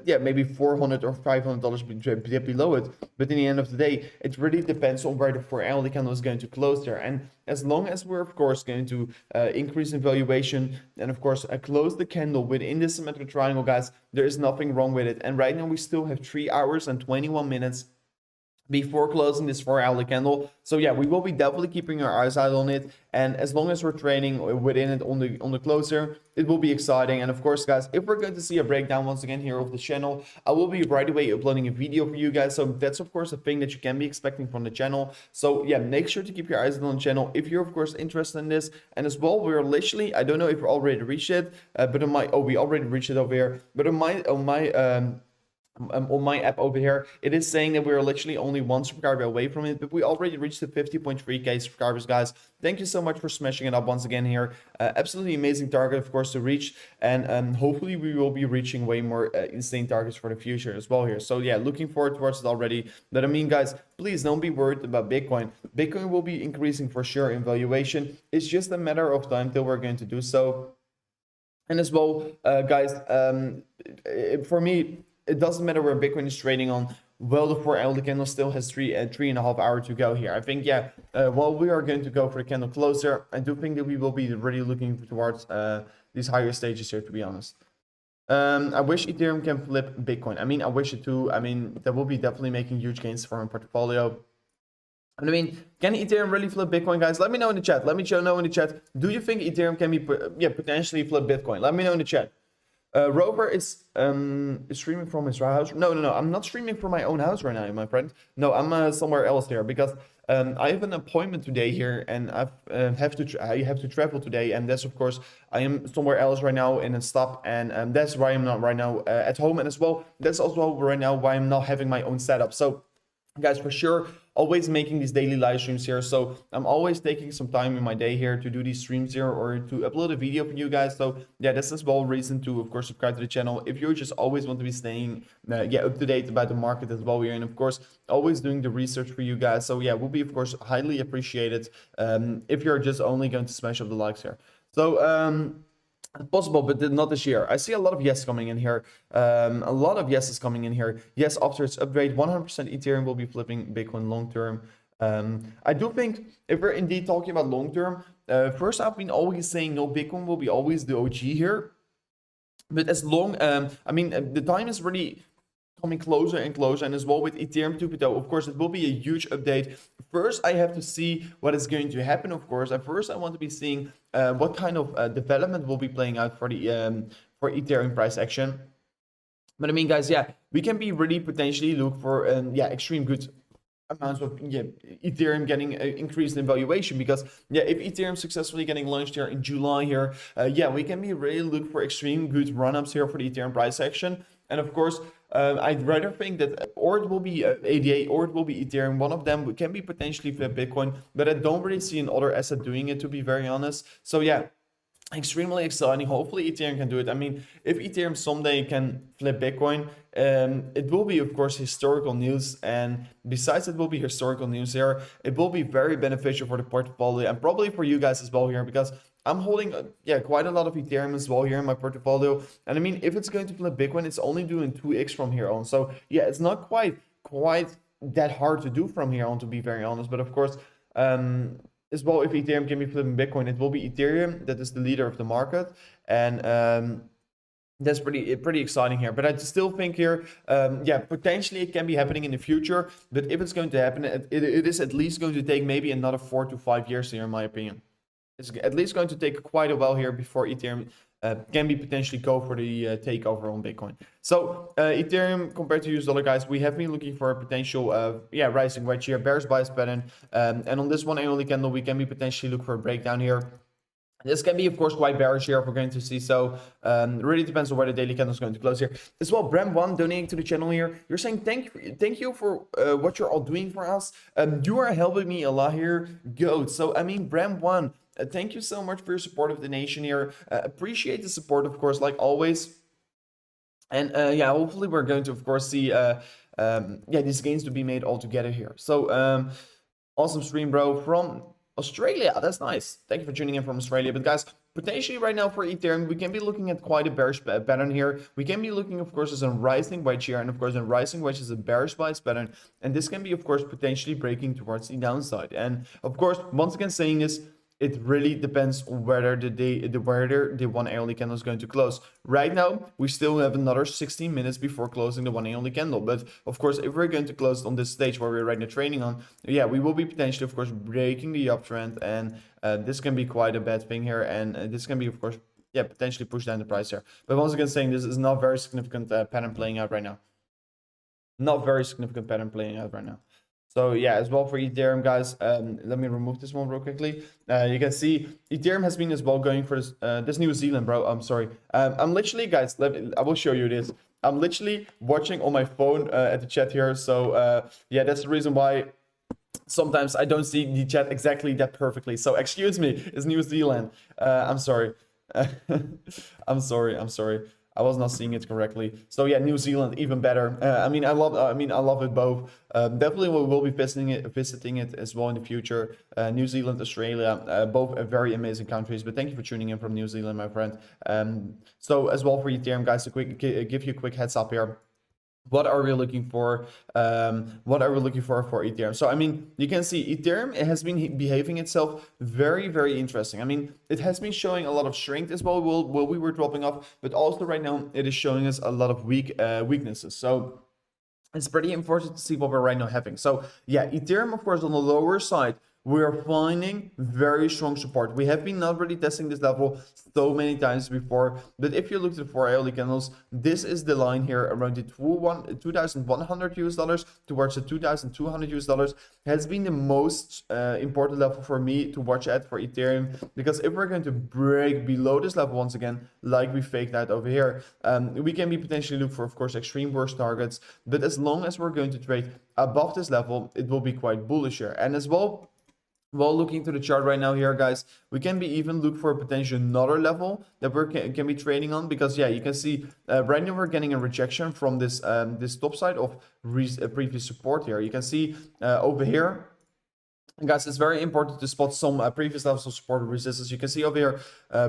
yeah, maybe $400 or $500 below it. But in the end of the day, it really depends on where the 4-hourly candle is going to close there. And as long as we're, of course, going to increase in valuation and, of course, close the candle within this symmetrical triangle, guys, there is nothing wrong with it. And right now we still have 3 hours and 21 minutes before closing this 4-hourly candle. So yeah, we will be definitely keeping our eyes out on it, and as long as we're trading within it on the closer, it will be exciting. And of course, guys, if we're going to see a breakdown once again here of the channel, I will be right away uploading a video for you guys. So that's, of course, a thing that you can be expecting from the channel. So yeah, make sure to keep your eyes on the channel if you're, of course, interested in this. And as well, we're literally, I don't know if we already reached it, but on my, oh, we already reached it over here, but on my on my app over here, it is saying that we're literally only one subscriber away from it, but we already reached the 50.3k subscribers, guys. Thank you so much for smashing it up once again here. Absolutely amazing target, of course, to reach, and hopefully we will be reaching way more insane targets for the future as well here. So yeah, looking forward towards it already. But I mean, guys, please don't be worried about Bitcoin. Bitcoin will be increasing for sure in valuation. It's just a matter of time till we're going to do so. And as well, guys, for me, it doesn't matter where Bitcoin is trading on. Well, the 4-hourly candle still has 3.5 hours to go here. I think, yeah, while we are going to go for the candle closer, I do think that we will be really looking towards these higher stages here, to be honest. I wish Ethereum can flip Bitcoin. I mean, I wish it too. I mean, that will be definitely making huge gains for my portfolio. I mean, can Ethereum really flip Bitcoin, guys? Let me know in the chat. Let me know in the chat. Do you think Ethereum can be, potentially flip Bitcoin? Let me know in the chat. Rover is streaming from his house. No. I'm not streaming from my own house right now, my friend. No, I'm somewhere else here because I have an appointment today here, and I have to travel today, and that's of course I am somewhere else right now in a stop, and that's why I'm not right now at home, and as well that's also right now why I'm not having my own setup. So, guys, for sure, always making these daily live streams here. So I'm always taking some time in my day here to do these streams here or to upload a video for you guys. So yeah, this is well reason to, of course, subscribe to the channel if you just always want to be staying up to date about the market as well here, and of course always doing the research for you guys. So yeah, will be of course highly appreciated if you're just only going to smash up the likes here. So possible, but not this year. I see a lot of yes coming in here. A lot of yeses coming in here. Yes, after its upgrade, 100% Ethereum will be flipping Bitcoin long term. I do think if we're indeed talking about long term, first I've been always saying no, Bitcoin will be always the OG here. But as long, I mean, the time is really coming closer and closer, and as well with Ethereum 2.0, of course it will be a huge update. First I have to see what is going to happen, of course. At first I want to be seeing what kind of development will be playing out for the for Ethereum price action. But I mean, guys, yeah, we can be really potentially look for extreme good amounts of Ethereum getting increased in valuation, because if Ethereum successfully getting launched here in July here, we can be really look for extreme good run-ups here for the Ethereum price action. And of course, I'd rather think that or it will be ADA or it will be Ethereum. One of them can be potentially flip Bitcoin, but I don't really see another asset doing it, to be very honest. So yeah, extremely exciting. Hopefully Ethereum can do it. I mean, if Ethereum someday can flip Bitcoin, it will be of course historical news, and besides it will be historical news here, it will be very beneficial for the portfolio and probably for you guys as well here, because I'm holding quite a lot of Ethereum as well here in my portfolio. And I mean, if it's going to flip Bitcoin, it's only doing 2x from here on. So yeah, it's not quite that hard to do from here on, to be very honest. But of course, as well, if Ethereum can be flipping Bitcoin, it will be Ethereum that is the leader of the market, and that's pretty exciting here. But I still think here, potentially it can be happening in the future. But if it's going to happen, it is at least going to take maybe another 4 to 5 years here, in my opinion. It's at least going to take quite a while here before Ethereum can be potentially go for the takeover on Bitcoin. So Ethereum compared to US dollar, guys, we have been looking for a potential rising wedge here, bearish bias pattern, and on this one hourly candle we can be potentially look for a breakdown here. This can be, of course, quite bearish here if we're going to see so. Really depends on where the daily candle is going to close here. As well, Bram1 donating to the channel here. You're saying thank you for what you're all doing for us. You are helping me a lot here, goat. So I mean, Bram1, thank you so much for your support of the nation here. Appreciate the support, of course, like always. And hopefully we're going to, of course, see these gains to be made all together here. So awesome stream, bro, from Australia. That's nice. Thank you for tuning in from Australia. But guys, potentially right now for Ethereum, we can be looking at quite a bearish pattern here. We can be looking, of course, as a rising wedge here, and of course, a rising wedge is a bearish bias pattern, and this can be, of course, potentially breaking towards the downside. And of course, once again saying this, it really depends on whether the 1 hourly candle is going to close. Right now, we still have another 16 minutes before closing the 1 hourly candle. But of course, if we're going to close on this stage where we're right now trading on, we will be potentially, of course, breaking the uptrend, and this can be quite a bad thing here, and this can be, of course, potentially push down the price here. But once again, saying this is not very significant pattern playing out right now. Not very significant pattern playing out right now. So yeah, as well for Ethereum, guys. Let me remove this one real quickly. You can see Ethereum has been as well going for this New Zealand, bro. I'm sorry. I'm literally, guys. I will show you this. I'm literally watching on my phone at the chat here. So yeah, that's the reason why sometimes I don't see the chat exactly that perfectly. So excuse me, it's New Zealand. I'm sorry. I'm sorry. I'm sorry. I was not seeing it correctly. So yeah, New Zealand even better. I mean, I love it both. Definitely, we will be visiting it as well in the future. New Zealand, Australia, both are very amazing countries. But thank you for tuning in from New Zealand, my friend. So as well for Ethereum, guys, give you a quick heads up here. What are we looking for? What are we looking for Ethereum? So I mean, you can see Ethereum, it has been behaving itself very interesting. I mean, it has been showing a lot of strength as well while we were dropping off, but also right now it is showing us a lot of weaknesses. So it's pretty important to see what we're right now having. So yeah, Ethereum, of course, on the lower side, we are finding very strong support. We have been not really testing this level so many times before, but if you look at the 4 hourly candles, this is the line here around the 2,100 US dollars towards the 2,200 US dollars has been the most important level for me to watch at for Ethereum, because if we're going to break below this level once again, like we faked out over here, we can be potentially look for, of course, extreme worst targets, but as long as we're going to trade above this level, it will be quite bullish here. And as well, while looking to the chart right now here, guys, we can be even look for a potential another level that we can be trading on, because yeah, you can see right now we're getting a rejection from this this top side of previous support here. You can see over here. And guys, it's very important to spot some previous levels of support and resistance. You can see over here,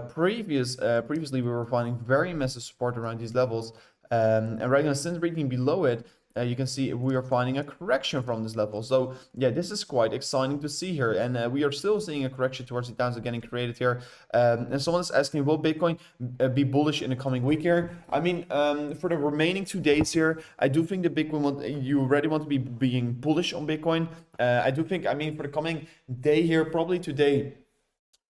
previously we were finding very massive support around these levels, and right now, since breaking below it, you can see we are finding a correction from this level. So yeah, this is quite exciting to see here, and we are still seeing a correction towards the downside getting created here. And someone is asking, will Bitcoin be bullish in the coming week here? I mean, for the remaining 2 days here, I do think that Bitcoin you already want to be being bullish on Bitcoin. I do think, I mean, for the coming day here, probably today,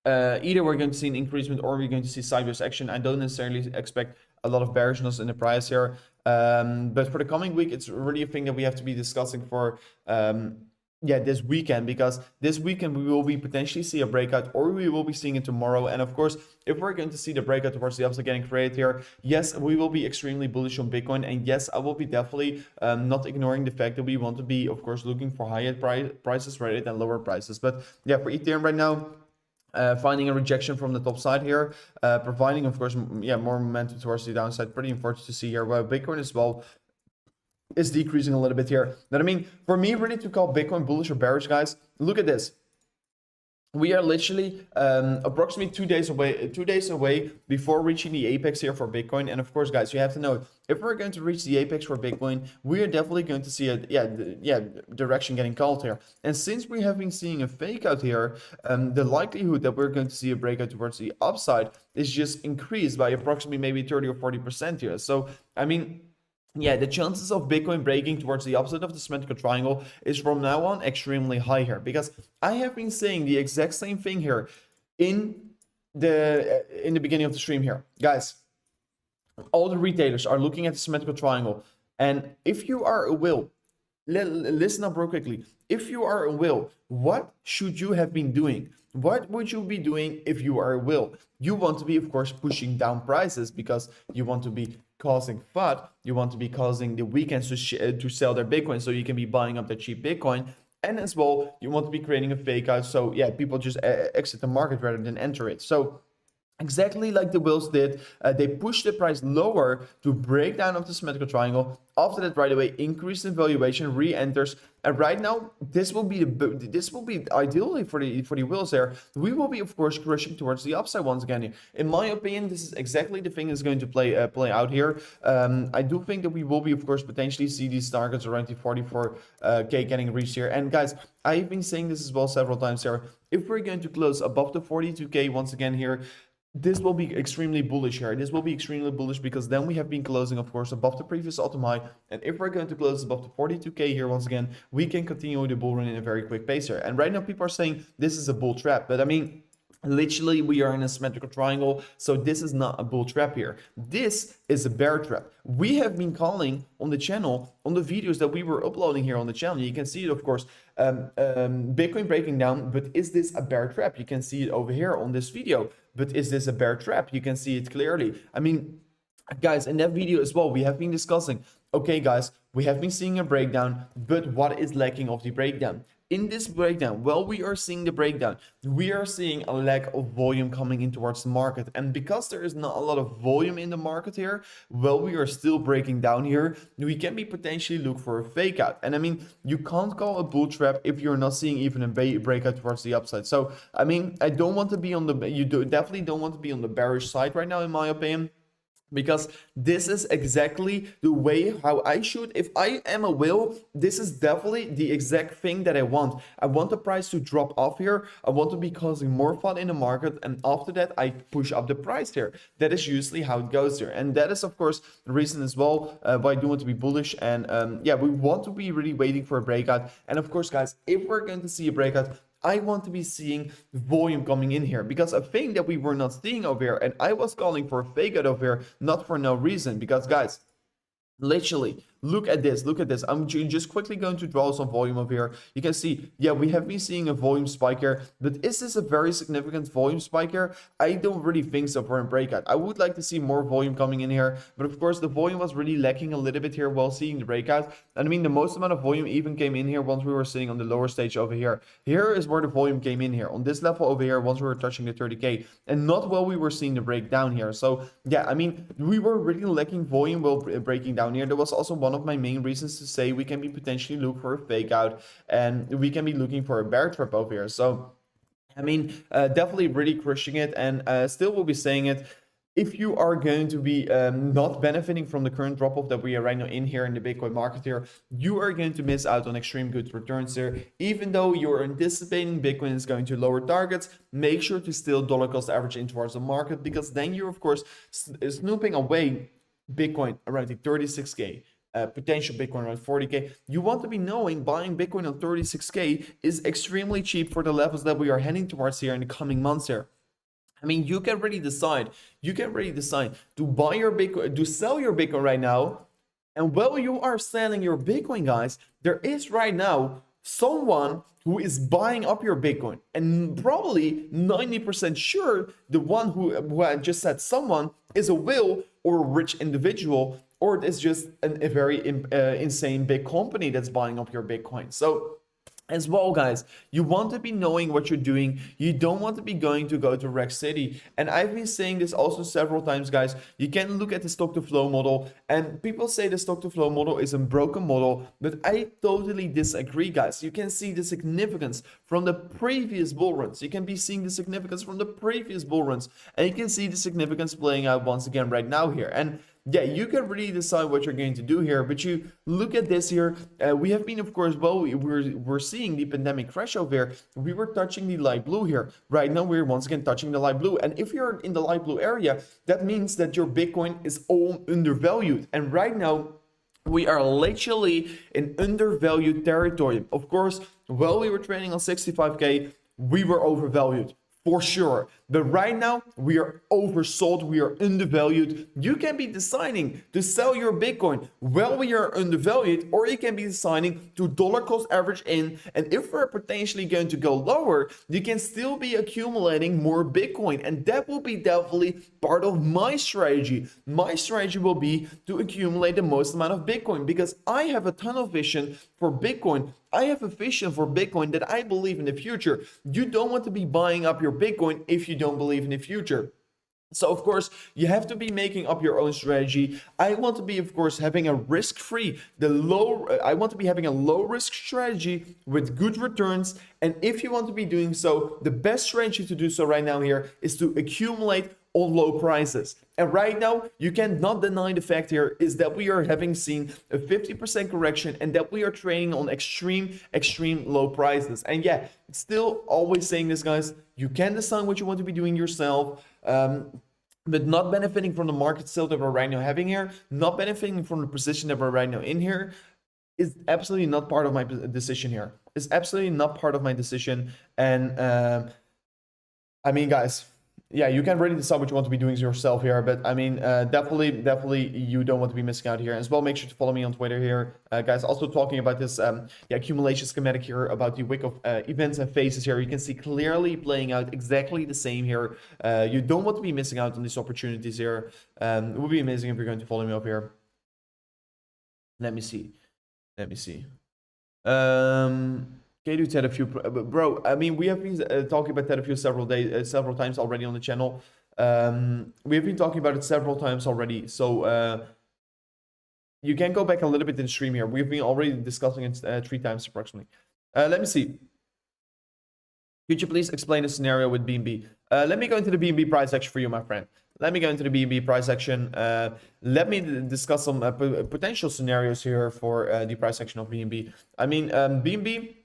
either we're going to see an increasement or we're going to see sideways action. I don't necessarily expect a lot of bearishness in the price here, but for the coming week, it's really a thing that we have to be discussing for yeah, this weekend, because this weekend we will be potentially see a breakout, or we will be seeing it tomorrow. And of course, if we're going to see the breakout towards the upside getting created here, yes, we will be extremely bullish on Bitcoin, and yes, I will be definitely not ignoring the fact that we want to be, of course, looking for higher prices rather than lower prices. But yeah, for Ethereum right now, finding a rejection from the top side here, providing, of course, yeah, more momentum towards the downside. Pretty important to see here. While Bitcoin as well is decreasing a little bit here. But I mean, for me, really to call Bitcoin bullish or bearish, guys, look at this. We are literally approximately 2 days away before reaching the apex here for Bitcoin. And of course, guys, you have to know, if we're going to reach the apex for Bitcoin, we are definitely going to see a direction getting called here. And since we have been seeing a fake out here, the likelihood that we're going to see a breakout towards the upside is just increased by approximately maybe 30 or 40% here. So I mean, yeah, the chances of Bitcoin breaking towards the opposite of the symmetrical triangle is from now on extremely high here, because I have been saying the exact same thing here in the beginning of the stream here. Guys, all the retailers are looking at the symmetrical triangle, and if you are a will, listen up real quickly. If you are a will, what should you have been doing? What would you be doing if you are a will? You want to be, of course, pushing down prices, because you want to be causing FUD. You want to be causing the weekends to sell their Bitcoin, so you can be buying up the cheap Bitcoin. And as well, you want to be creating a fake out, so yeah, people just exit the market rather than enter it. So exactly like the Wills did, they pushed the price lower to break down of the symmetrical triangle. After that, right away, increase in valuation, re-enters, and right now this will be ideally for the Wills there. We will be, of course, crushing towards the upside once again. In my opinion, this is exactly the thing that's going to play out here. I do think that we will be, of course, potentially see these targets around the 44K getting reached here. And guys, I've been saying this as well several times here. If we're going to close above the 42K once again here, this will be extremely bullish here. This will be extremely bullish, because then we have been closing, of course, above the previous all-time high. And if we're going to close above the 42K here once again, we can continue the bull run in a very quick pace here. And right now, people are saying this is a bull trap. But I mean, Literally, we are in a symmetrical triangle, so this is not a bull trap here. This is a bear trap. We have been calling on the channel, on the videos that we were uploading here on the channel. You can see it, of course, Bitcoin breaking down, but is this a bear trap? You can see it over here on this video, but is this a bear trap? You can see it clearly. I mean, guys, in that video as well, we have been discussing, okay, guys, we have been seeing a breakdown, but what is lacking of the breakdown? In this breakdown, while we are seeing the breakdown, we are seeing a lack of volume coming in towards the market. And because there is not a lot of volume in the market here, while we are still breaking down here, we can be potentially look for a fake out. And I mean, you can't call a bull trap if you're not seeing even a breakout towards the upside. So, I mean, I don't want to be on the, definitely don't want to be on the bearish side right now, in my opinion. Because this is exactly the way how I should, if I am a whale, this is definitely the exact thing that I want. I want the price to drop off here. I want to be causing more fun in the market. And after that, I push up the price here. That is usually how it goes here. And that is, of course, the reason as well why I do want to be bullish. And yeah, we want to be really waiting for a breakout. And of course, guys, if we're going to see a breakout, I want to be seeing volume coming in here, because a thing that we were not seeing over here, and I was calling for a fake out over here, not for no reason, because guys, literally, look at this, look at this. I'm just quickly going to draw some volume over here. You can see, yeah, we have been seeing a volume spike here, but is this a very significant volume spike here? I don't really think so for a breakout. I would like to see more volume coming in here, but of course the volume was really lacking a little bit here while seeing the breakout. And I mean, the most amount of volume even came in here once we were sitting on the lower stage over here. Here is where the volume came in here, on this level over here, once we were touching the 30K, and not while we were seeing the breakdown here. So yeah, I mean, we were really lacking volume while breaking down here. There was also one of my main reasons to say we can be potentially look for a fake out, and we can be looking for a bear trap over here. So I mean, definitely really crushing it, and still will be saying it. If you are going to be not benefiting from the current drop-off that we are right now in here in the Bitcoin market here, you are going to miss out on extreme good returns here. Even though you're anticipating Bitcoin is going to lower targets, make sure to still dollar cost average in towards the market, because then you're, of course, snooping away Bitcoin around the 36K. Potential Bitcoin around 40K. You want to be knowing buying Bitcoin on 36K is extremely cheap for the levels that we are heading towards here in the coming months here. I mean, you can really decide. You can really decide to buy your Bitcoin, to sell your Bitcoin right now. And while you are selling your Bitcoin, guys, there is right now someone who is buying up your Bitcoin, and probably 90% sure the one who I just said someone is a whale or a rich individual, or it is just a very insane big company that's buying up your Bitcoin. So as well, guys, you want to be knowing what you're doing. You don't want to be go to Rex City. And I've been saying this also several times, guys. You can look at the stock to flow model, and people say the stock to flow model is a broken model, but I totally disagree, guys. You can see the significance from the previous bull runs. You can be seeing the significance from the previous bull runs, and you can see the significance playing out once again right now here. And yeah, you can really decide what you're going to do here, but you look at this here. We have been, of course, well, we're seeing the pandemic crash over here. We were touching the light blue here. Right now, we're once again touching the light blue. And if you're in the light blue area, that means that your Bitcoin is all undervalued. And right now, we are literally in undervalued territory. Of course, while we were trading on 65K, we were overvalued. For sure. But right now, we are oversold, we are undervalued. You can be deciding to sell your Bitcoin while we are undervalued, or you can be deciding to dollar cost average in. And if we're potentially going to go lower, you can still be accumulating more Bitcoin. And that will be definitely part of my strategy. My strategy will be to accumulate the most amount of Bitcoin, because I have a ton of vision for Bitcoin. I have a vision for Bitcoin that I believe in the future. You don't want to be buying up your Bitcoin if you don't believe in the future. So of course, you have to be making up your own strategy. I want to be, of course, having a risk-free, I want to be having a low-risk strategy with good returns. And if you want to be doing so, the best strategy to do so right now here is to accumulate on low prices. And right now, you cannot deny the fact here is that we are having seen a 50% correction, and that we are trading on extreme low prices. And yeah, still always saying this, guys, you can decide what you want to be doing yourself. But not benefiting from the market sale that we're right now having here, not benefiting from the position that we're right now in here, is absolutely not part of my decision here. It's absolutely not part of my decision. And I mean, guys, yeah, you can really decide what you want to be doing yourself here, but I mean, definitely, you don't want to be missing out here. As well, make sure to follow me on Twitter here, guys. Also talking about this, accumulation schematic here about the wick of events and phases here. You can see clearly playing out exactly the same here. You don't want to be missing out on these opportunities here. It would be amazing if you're going to follow me up here. Let me see. Kadu's had a few, bro. I mean, we have been talking about that a few several times already on the channel. We have been talking about it several times already. So you can go back a little bit in the stream here. We've been already discussing it 3 times approximately. Let me see. Could you please explain the scenario with BNB? Let me go into the BNB price action for you, my friend. Let me go into the BNB price action. Let me discuss some potential scenarios here for the price action of BNB. I mean, BNB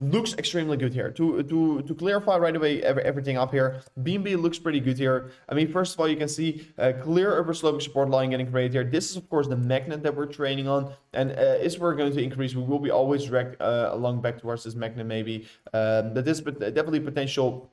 looks extremely good here. To clarify right away everything up here, BNB looks pretty good here. I mean, first of all, you can see a clear upper sloping support line getting created here. This is, of course, the magnet that we're trading on. And as we're going to increase, we will be always dragged along back towards this magnet maybe. That is definitely potential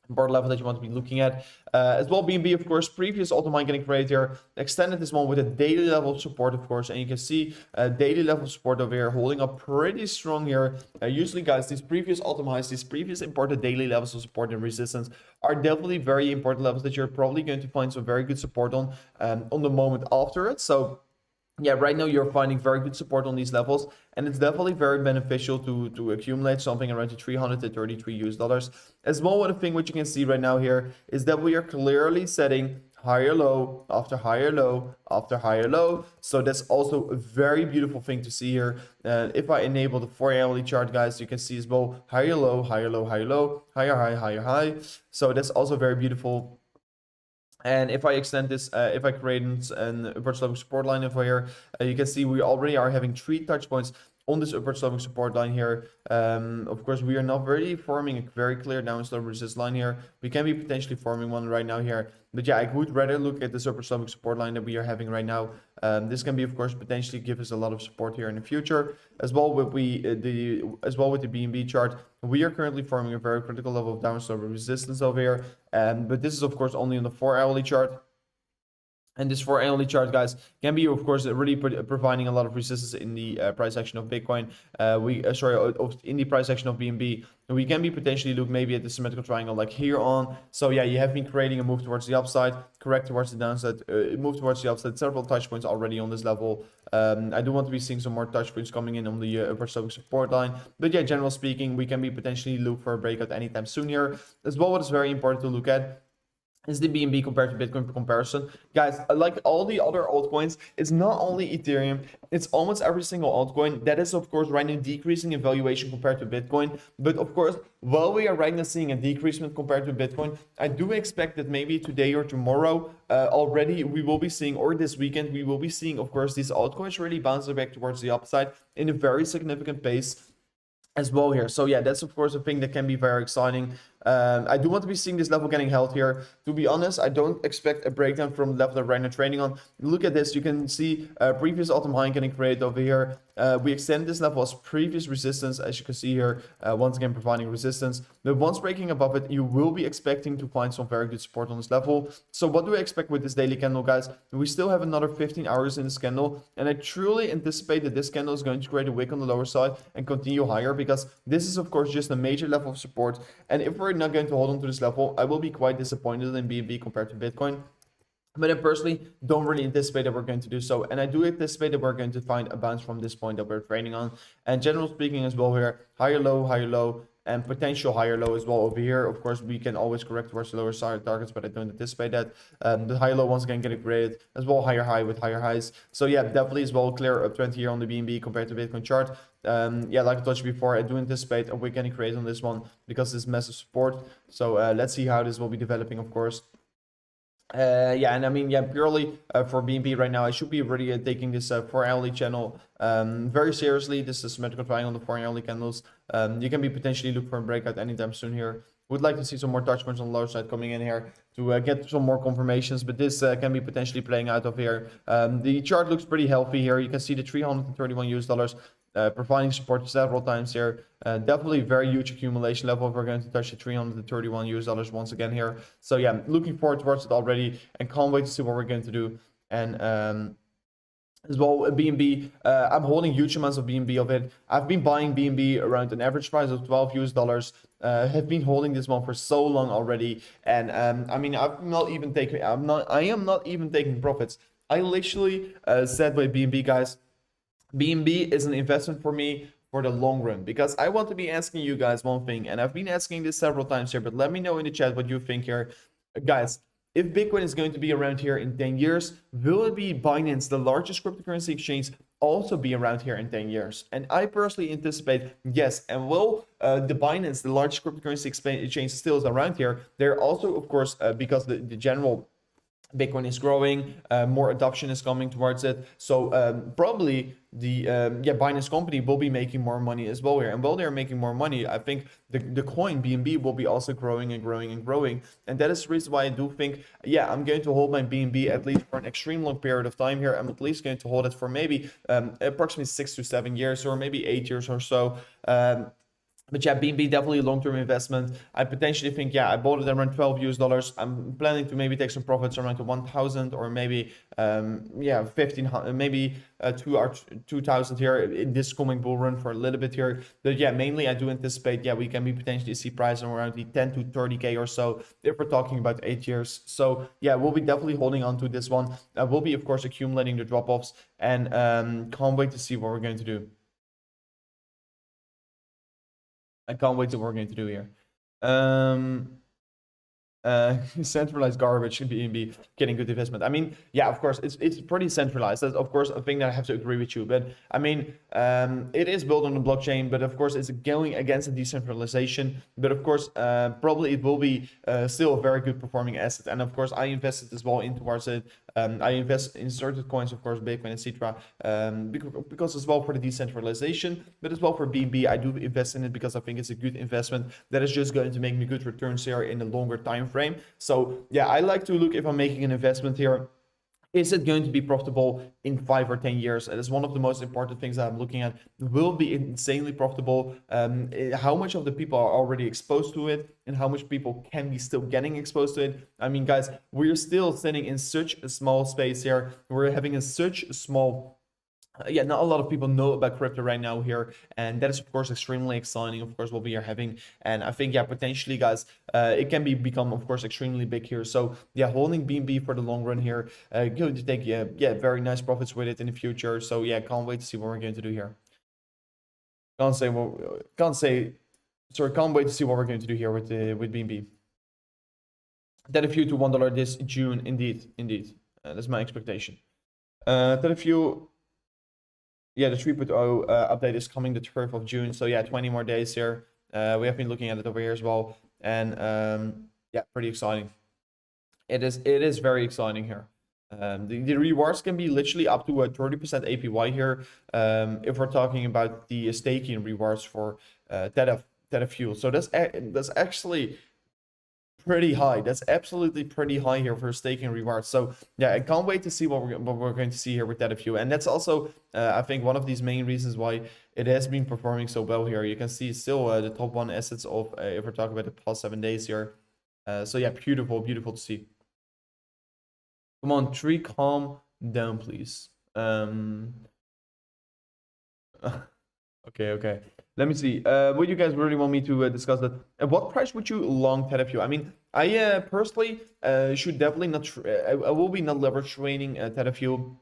board level that you want to be looking at. As well, BNB, of course, previous Altcoin getting created here, extended this one with a daily level of support, of course, and you can see daily level of support over here holding up pretty strong here. Usually, guys, these previous Altcoins, these previous important daily levels of support and resistance are definitely very important levels that you're probably going to find some very good support on the moment after it. So yeah, right now you're finding very good support on these levels, and it's definitely very beneficial to accumulate something around the $333. As well, one thing which you can see right now here is that we are clearly setting higher low after higher low after higher low. So that's also a very beautiful thing to see here. If I enable the 4-hourly chart, guys, you can see as well higher low, higher low, higher low, higher high, higher high. So that's also very beautiful. And if I extend this, if I create an upward sloping support line over here, you can see we already are having 3 touch points on this upward sloping support line here. Of course, we are not really forming a very clear downward resistance line here. We can be potentially forming one right now here. But yeah, I would rather look at this upward sloping support line that we are having right now. This can be, of course, potentially give us a lot of support here in the future. As well with the BNB chart, we are currently forming a very critical level of downward resistance over here. But this is, of course, only on the 4-hourly chart. And this 4-hourly chart, guys, can be, of course, really providing a lot of resistance in the price action of Bitcoin. In the price action of BNB. We can be potentially look maybe at the symmetrical triangle like here on. So yeah, you have been creating a move towards the upside, correct towards the downside, move towards the upside, several touch points already on this level. I do want to be seeing some more touch points coming in on the upper sloping support line. But yeah, generally speaking, we can be potentially look for a breakout anytime soon here. As well, what is very important to look at is the BNB compared to Bitcoin comparison. Guys, like all the other altcoins, it's not only Ethereum, it's almost every single altcoin that is, of course, right now decreasing in valuation compared to Bitcoin. But of course, while we are right now seeing a decreasement compared to Bitcoin, I do expect that maybe today or tomorrow already we will be seeing, or this weekend, we will be seeing, of course, these altcoins really bouncing back towards the upside in a very significant pace as well here. So yeah, that's of course a thing that can be very exciting. I do want to be seeing this level getting held here. To be honest, I don't expect a breakdown from the level that we're right now trading on. Look at this. You can see previous all-time high getting created over here. We extend this level as previous resistance, as you can see here, once again providing resistance. But once breaking above it, you will be expecting to find some very good support on this level. So what do I expect with this daily candle, guys? We still have another 15 hours in this candle, and I truly anticipate that this candle is going to create a wick on the lower side and continue higher, because this is of course just a major level of support. And if we're not going to hold on to this level, I will be quite disappointed in BNB compared to Bitcoin. But I personally don't really anticipate that we're going to do so. And I do anticipate that we're going to find a bounce from this point that we're trading on. And generally speaking as well here, higher low, and potential higher low as well over here. Of course, we can always correct towards the lower side targets, but I don't anticipate that. The higher low once again getting created, as well higher high with higher highs. So yeah, definitely as well clear uptrend here on the BNB compared to Bitcoin chart. Yeah, like I touched before, I do anticipate a wick getting created on this one because this massive support. So let's see how this will be developing, of course. Yeah, and I mean, yeah, purely for BNB right now, I should be already taking this 4-hourly channel very seriously. This is symmetrical triangle on the 4-hourly candles. You can be potentially look for a breakout anytime soon here. Would like to see some more touch points on the lower side coming in here to get some more confirmations, but this can be potentially playing out of here. The chart looks pretty healthy here. You can see the $331. providing support several times here. Definitely very huge accumulation level. We're going to touch the $331 once again here. So yeah, looking forward towards it already, and can't wait to see what we're going to do. And as well, BNB, I'm holding huge amounts of BNB of it. I've been buying BNB around an average price of $12 US. Have been holding this one for so long already, and I mean, I am not even taking profits. I literally said by BNB, guys, BNB is an investment for me for the long run, because I want to be asking you guys one thing, and I've been asking this several times here, but let me know in the chat what you think here, guys. If Bitcoin is going to be around here in 10 years, will it be Binance, the largest cryptocurrency exchange, also be around here in 10 years? And I personally anticipate yes. And will the Binance, the largest cryptocurrency exchange, still is around here? They're also, of course, because the general Bitcoin is growing, more adoption is coming towards it. So probably the Binance company will be making more money as well here. And while they're making more money, I think the coin BNB will be also growing and growing and growing. And that is the reason why I do think, yeah, I'm going to hold my BNB at least for an extreme long period of time here. I'm at least going to hold it for maybe approximately 6 to 7 years, or maybe 8 years or so. But yeah, BNB definitely a long-term investment. I potentially think, yeah, I bought it around $12 US. I'm planning to maybe take some profits around to 1,000, or maybe 1,500, maybe 2,000 here in this coming bull run for a little bit here. But yeah, mainly I do anticipate, yeah, we can be potentially see price around the 10 to 30k or so if we're talking about 8 years. So yeah, we'll be definitely holding on to this one. We'll be, of course, accumulating the drop-offs, and can't wait to see what we're going to do. I can't wait to what we're going to do here. Centralized garbage should be getting good investment. I mean, yeah, of course, it's pretty centralized. That's, of course, a thing that I have to agree with you. But I mean, it is built on the blockchain, but of course, it's going against the decentralization. But of course, probably it will be still a very good performing asset. And of course, I invested as well in towards it. I invest in certain coins, of course, Bitcoin, etc. Because as well for the decentralization, but as well for BNB, I do invest in it because I think it's a good investment that is just going to make me good returns here in a longer time frame. So yeah, I like to look, if I'm making an investment here, is it going to be profitable in 5 or 10 years? That is one of the most important things that I'm looking at. Will be insanely profitable. How much of the people are already exposed to it, and how much people can be still getting exposed to it? I mean, guys, we're still sitting in such a small space here. We're having such a small not a lot of people know about crypto right now here, and that is of course extremely exciting. Of course, what we are having, and I think, yeah, potentially, guys, it can become, of course, extremely big here. So yeah, holding BNB for the long run here, going to take very nice profits with it in the future. So yeah, can't wait to see what we're going to do here. Can't wait to see what we're going to do here with BNB. That a few to $1 this June, indeed. That's my expectation. That a few. Yeah, the 3.0 update is coming the 12th of June. So yeah, 20 more days here. We have been looking at it over here as well. And yeah, pretty exciting. It is very exciting here. The rewards can be literally up to a 30% APY here. If we're talking about the staking rewards for Theta Fuel. So that's actually pretty high. That's absolutely pretty high here for staking rewards. So yeah, I can't wait to see what we're going to see here with Theta Fuel. And that's also I think one of these main reasons why it has been performing so well here. You can see still the top 1 assets of if we're talking about the past 7 days here. So yeah, beautiful to see. Come on, Tree, calm down, please. Okay. Let me see. Would you guys really want me to discuss that? At what price would you long Theta Fuel? I mean, I personally should definitely not. I will be not leverage trading Theta Fuel.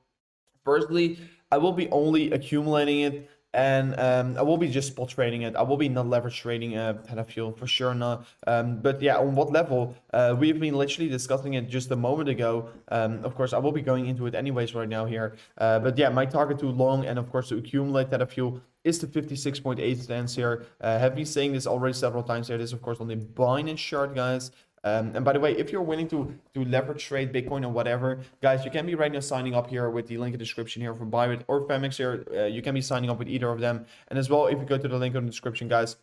Firstly, I will be only accumulating it, and I will be just spot trading it. I will be not leverage trading Theta Fuel for sure not. But yeah, on what level? We've been literally discussing it just a moment ago. Of course, I will be going into it anyways right now here. But yeah, my target to long and of course to accumulate Theta Fuel is the 56.8 stance here. Have been saying this already several times here. This is of course on the Binance chart, guys. And by the way, if you're willing to leverage trade Bitcoin or whatever, guys, you can be right now signing up here with the link in the description here for Bybit or Femex here. You can be signing up with either of them. And as well, if you go to the link in the description, guys,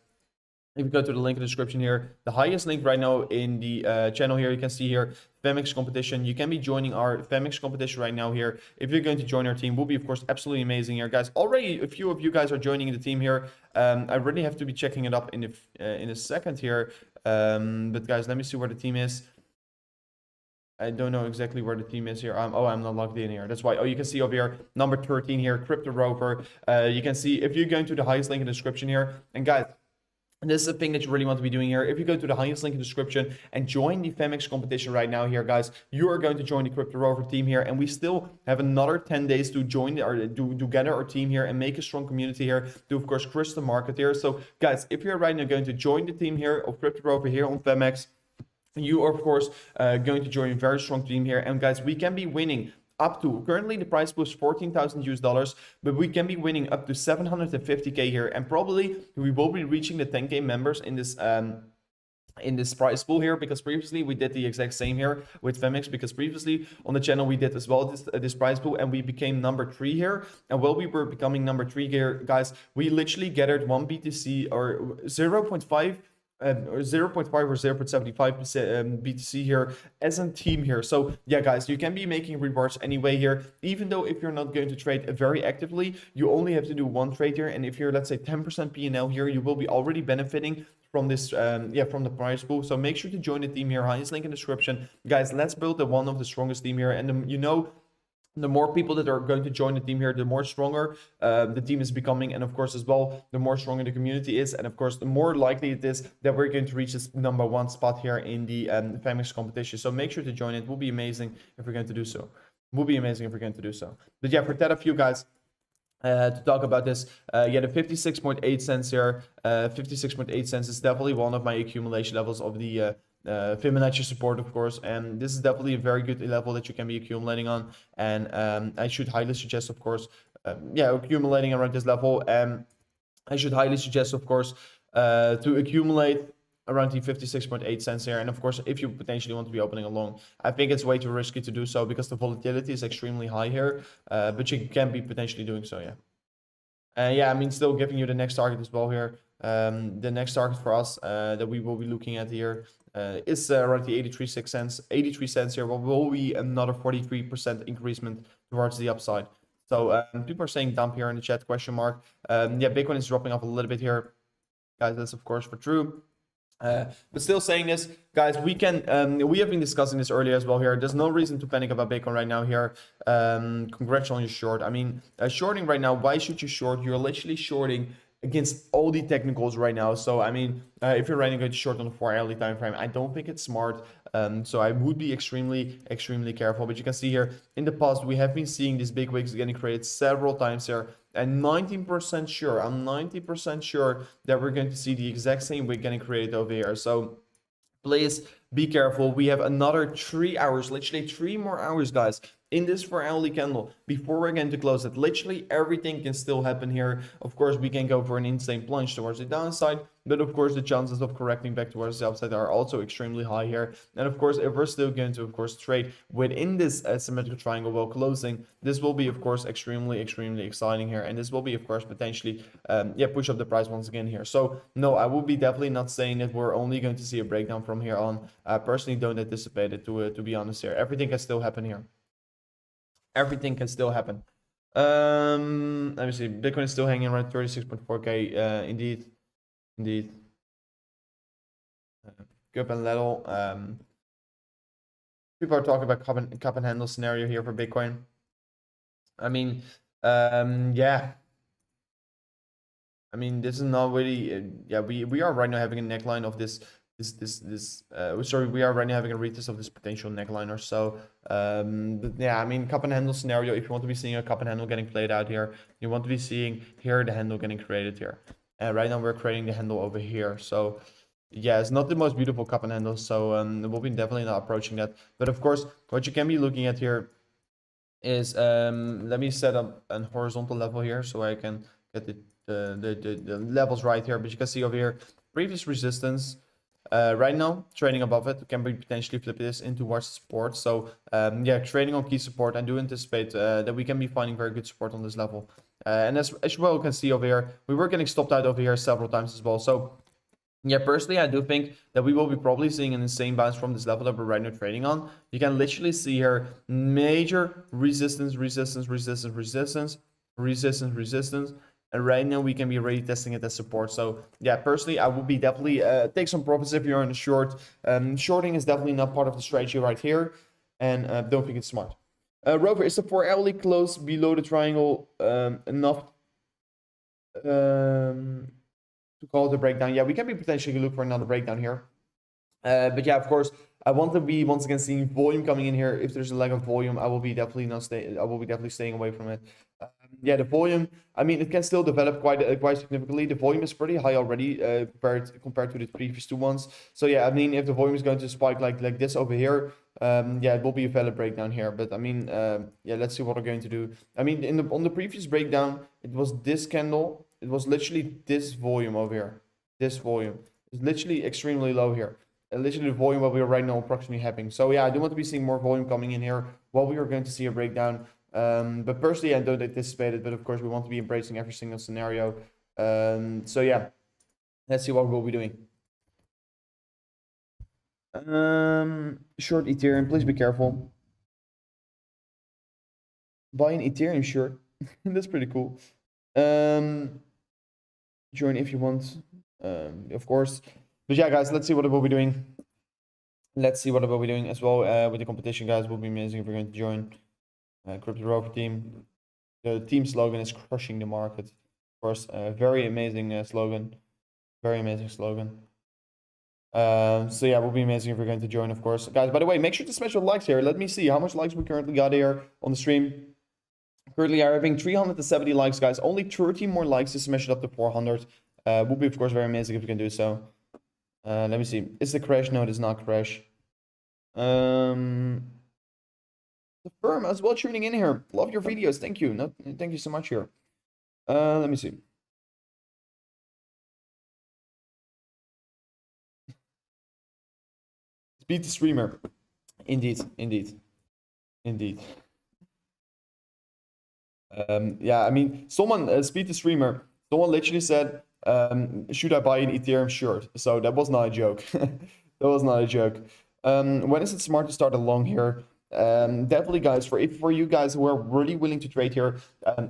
If you go to the link in the description here, the highest link right now in the channel here, you can see here, FEMX competition. You can be joining our FEMX competition right now here. If you're going to join our team, will be, of course, absolutely amazing here, guys. Already, a few of you guys are joining the team here. I really have to be checking it up in a second here. But guys, let me see where the team is. I don't know exactly where the team is here. Oh, I'm not logged in here. That's why. Oh, you can see over here, number 13 here, Crypto Rover. You can see if you're going to the highest link in the description here. And guys, and this is the thing that you really want to be doing here. If you go to the highest link in the description and join the FEMX competition right now here, guys, you are going to join the Crypto Rover team here. And we still have another 10 days to join or to gather our team here and make a strong community here to, of course, crush the market here. So, guys, if you're right now going to join the team here of Crypto Rover here on FEMX, you are, of course, going to join a very strong team here. And, guys, we can be winning up to, currently the price pool is $14,000 US, but we can be winning up to 750k here, and probably we will be reaching the 10k members in this price pool here, because previously we did the exact same here with FEMX, because previously on the channel we did as well this price pool, and we became number 3 here. And while we were becoming number 3 here, guys, we literally gathered 1 BTC or 0.5 or 0.5 or 0.75 BTC here as a team here. So yeah, guys, you can be making rewards anyway here, even though if you're not going to trade very actively, you only have to do 1 trade here. And if you're, let's say, 10% P&L here, you will be already benefiting from this from the price pool. So make sure to join the team here, highest link in the description, guys. Let's build one of the strongest team here. And the more people that are going to join the team here, the more stronger the team is becoming. And of course, as well, the more stronger the community is. And of course, the more likely it is that we're going to reach this number 1 spot here in the FEMX competition. So make sure to join it. It will be amazing if we're going to do so. It will be amazing if we're going to do so. But yeah, for that, a few guys to talk about this. Yeah, the 56.8 cents here, 56.8 cents is definitely one of my accumulation levels of the Fibonacci support, of course, and this is definitely a very good level that you can be accumulating on. And I should highly suggest, of course, yeah, accumulating around this level. And I should highly suggest, of course, to accumulate around the 56.8 cents here. And of course, if you potentially want to be opening along, I think it's way too risky to do so because the volatility is extremely high here, but you can be potentially doing so, yeah. Yeah, I mean, still giving you the next target as well here. The next target for us that we will be looking at here is around the 83 cents here. Well, will be another 43% increasement towards the upside. So people are saying dump here in the chat, question mark. Yeah, Bitcoin is dropping off a little bit here, guys. That's of course for true. But still saying this, guys, we have been discussing this earlier as well here. There's no reason to panic about Bitcoin right now here. Congrats on your short. I mean, shorting right now, why should you short? You're literally shorting against all the technicals right now. So I mean, if you're running a short on a 4-hourly time frame, I don't think it's smart. So I would be extremely careful. But you can see here in the past, we have been seeing these big wicks getting created several times here. And 19% sure, I'm 90% sure that we're going to see the exact same wick getting created over here. So please be careful. We have another 3 hours, literally 3 more hours, guys, in this 4-hourly candle before we're going to close it. Literally everything can still happen here. Of course, we can go for an insane plunge towards the downside, but of course the chances of correcting back towards the upside are also extremely high here. And of course, if we're still going to, of course, trade within this symmetrical triangle while closing, this will be, of course, extremely exciting here. And this will be, of course, potentially yeah, push up the price once again here. So no, I will be definitely not saying that we're only going to see a breakdown from here on. I personally don't anticipate it, to be honest here. Everything can still happen here. Everything can still happen. Let me see. Bitcoin is still hanging around 36.4k. Indeed. Cup and level. People are talking about cup and handle scenario here for Bitcoin. I mean, yeah. I mean, this is not really. Yeah, we are right now having a neckline of this. Sorry, we are right now having a retest of this potential neckline or so. But yeah, I mean, cup and handle scenario, if you want to be seeing a cup and handle getting played out here, you want to be seeing here the handle getting created here. And right now we're creating the handle over here. So yeah, it's not the most beautiful cup and handle, so we'll be definitely not approaching that. But of course, what you can be looking at here is let me set up a horizontal level here so I can get the levels right here. But you can see over here, previous resistance. Right now, trading above it, can be potentially flip this in towards support. So yeah, trading on key support. I do anticipate that we can be finding very good support on this level. And as well, you can see over here, we were getting stopped out over here several times as well. So Yeah, personally, I do think that we will be probably seeing an insane bounce from this level that we're right now trading on. You can literally see here major resistance, resistance, resistance, resistance, resistance, resistance. And right now we can be already testing it as support. So yeah, personally, I would be definitely take some profits if you're in a short. Shorting is definitely not part of the strategy right here. And don't think it's smart. Rover, is the 4 hourly close below the triangle enough to call it a breakdown? Yeah, we can be potentially look for another breakdown here. But yeah, of course, I want to be once again seeing volume coming in here. If there's a lack of volume, I will be definitely not stay. I will be definitely staying away from it. Yeah, the volume. I mean, it can still develop quite significantly. The volume is pretty high already compared to the previous two ones. So yeah, I mean, if the volume is going to spike like this over here, yeah, it will be a valid breakdown here. But I mean, yeah, let's see what we're going to do. I mean, on the previous breakdown, it was this candle. It was literally this volume over here. This volume is literally extremely low here. Literally the volume what we are right now approximately having. So yeah, I do want to be seeing more volume coming in here while we are going to see a breakdown. But personally, I don't anticipate it. But of course, we want to be embracing every single scenario. So yeah, let's see what we'll be doing. Short Ethereum, please be careful. Buy an Ethereum short. That's pretty cool. Join if you want, of course. But yeah, guys, let's see what we'll be doing. Let's see what we'll be doing as well with the competition, guys. Will be amazing if we're going to join Crypto Rover team. The team slogan is crushing the market. Of course, very amazing slogan. Very amazing slogan. So yeah, it will be amazing if you're going to join, of course. Guys, by the way, make sure to smash the likes here. Let me see how much likes we currently got here on the stream. Currently, I'm having 370 likes, guys. Only 30 more likes to smash it up to 400. Would be, of course, very amazing if you can do so. Let me see. Is the crash? No, it is not crash. The firm as well tuning in here. Love your videos. Thank you. No, thank you so much here. Let me see. Speed the streamer. Indeed. Yeah, I mean, someone speed the streamer. Someone literally said, "Should I buy an Ethereum shirt?" So that was not a joke. That was not a joke. When is it smart to start a long here? Definitely, guys. For you guys who are really willing to trade here,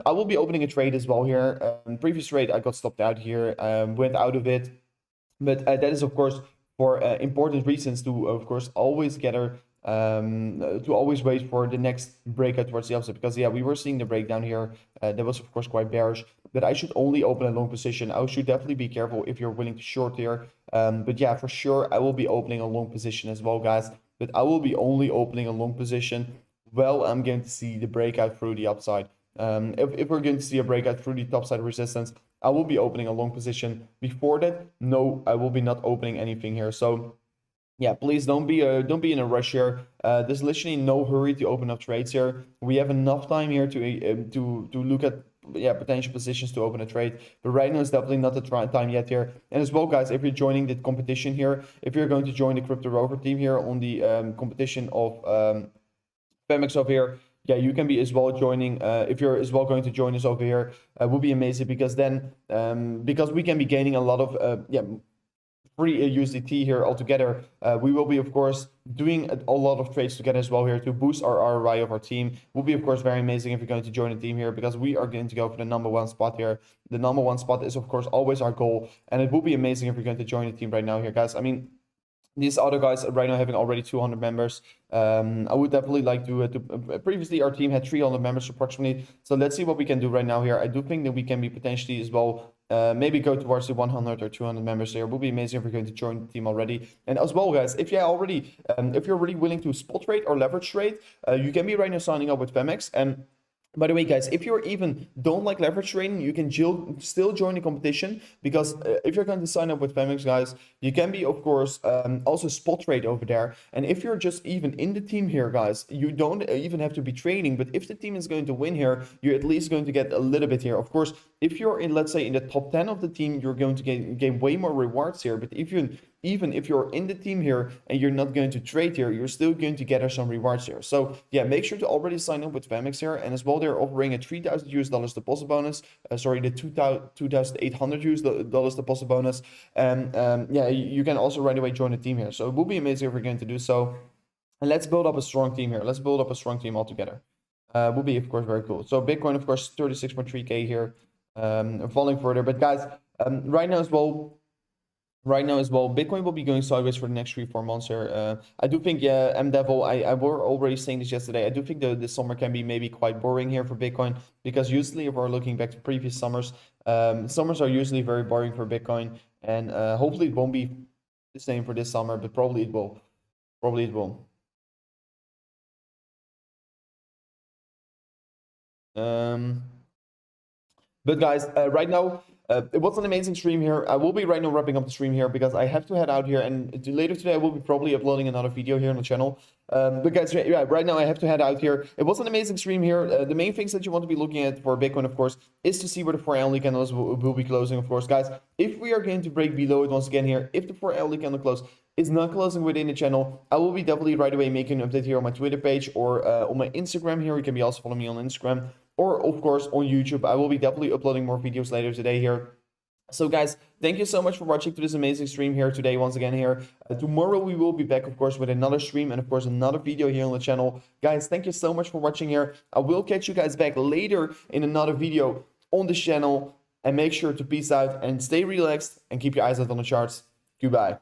I will be opening a trade as well here. Previous trade I got stopped out here. Went out of it, but that is of course for important reasons to of course always gather to always wait for the next breakout towards the upside, because yeah, we were seeing the breakdown here that was of course quite bearish, but I should only open a long position. I should definitely be careful if you're willing to short here, but yeah, for sure I will be opening a long position as well, guys, but I will be only opening a long position well I'm going to see the breakout through the upside. If we're going to see a breakout through the topside resistance, I will be opening a long position. Before that, no, I will be not opening anything here. So yeah, please don't be in a rush here. There's literally no hurry to open up trades here. We have enough time here to look at potential positions to open a trade. But right now is definitely not the time yet here. And as well, guys, if you're joining the competition here, if you're going to join the Crypto Rover team here on the competition of Pemex over here, yeah, you can be as well joining. If you're as well going to join us over here, would be amazing, because then because we can be gaining a lot of free USDT here altogether. We will be, of course, doing a lot of trades together as well here to boost our ROI of our team. Will be, of course, very amazing if you're going to join the team here, because we are going to go for the #1 spot here. The #1 spot is, of course, always our goal, and it will be amazing if you're going to join the team right now here, guys. I mean, these other guys right now having already 200 members. I would definitely like to previously our team had 300 members approximately. So let's see what we can do right now here. I do think that we can be potentially as well maybe go towards the 100 or 200 members here. It would be amazing if we're going to join the team already. And as well, guys, if you're already if you're really willing to spot trade or leverage trade, you can be right now signing up with Pemex. And by the way, guys, if you're even don't like leverage trading, you can still join the competition, because if you're going to sign up with Pemex, guys, you can be, of course, also spot trade over there. And if you're just even in the team here, guys, you don't even have to be trading. But if the team is going to win here, you're at least going to get a little bit here. Of course, if you're in, let's say, in the top 10 of the team, you're going to gain way more rewards here. But if you even if you're in the team here and you're not going to trade here, you're still going to gather some rewards here. So yeah, make sure to already sign up with Femex here. And as well, they're offering a $3,000 deposit bonus. Sorry, the $2,800 deposit bonus. And yeah, you can also right away join the team here. So it will be amazing if we're going to do so. And let's build up a strong team here. Let's build up a strong team altogether. Will be, of course, very cool. So Bitcoin, of course, 36.3K here, falling further. But guys, right now as well, Bitcoin will be going sideways for the next 3-4 months here. I do think, yeah, MDevil, I were already saying this yesterday. I do think the summer can be maybe quite boring here for Bitcoin, because usually if we're looking back to previous summers, summers are usually very boring for Bitcoin, and hopefully it won't be the same for this summer, but probably it will. Probably it will. But guys, right now, it was an amazing stream here. I will be right now wrapping up the stream here because I have to head out here, and later today I will be probably uploading another video here on the channel. But guys, yeah, right now I have to head out here. It was an amazing stream here. The main things that you want to be looking at for Bitcoin, of course, is to see where the 4 hourly candles will be closing, of course, guys. If we are going to break below it once again here, if the 4 hourly candle close is not closing within the channel, I will be definitely right away making an update here on my Twitter page or on my Instagram here. You can be also follow me on Instagram, or of course on YouTube. I will be definitely uploading more videos later today here. So guys, thank you so much for watching to this amazing stream here today once again here. Tomorrow we will be back, of course, with another stream and of course another video here on the channel. Guys, thank you so much for watching here. I will catch you guys back later in another video on this channel, and make sure to peace out and stay relaxed and keep your eyes out on the charts. Goodbye.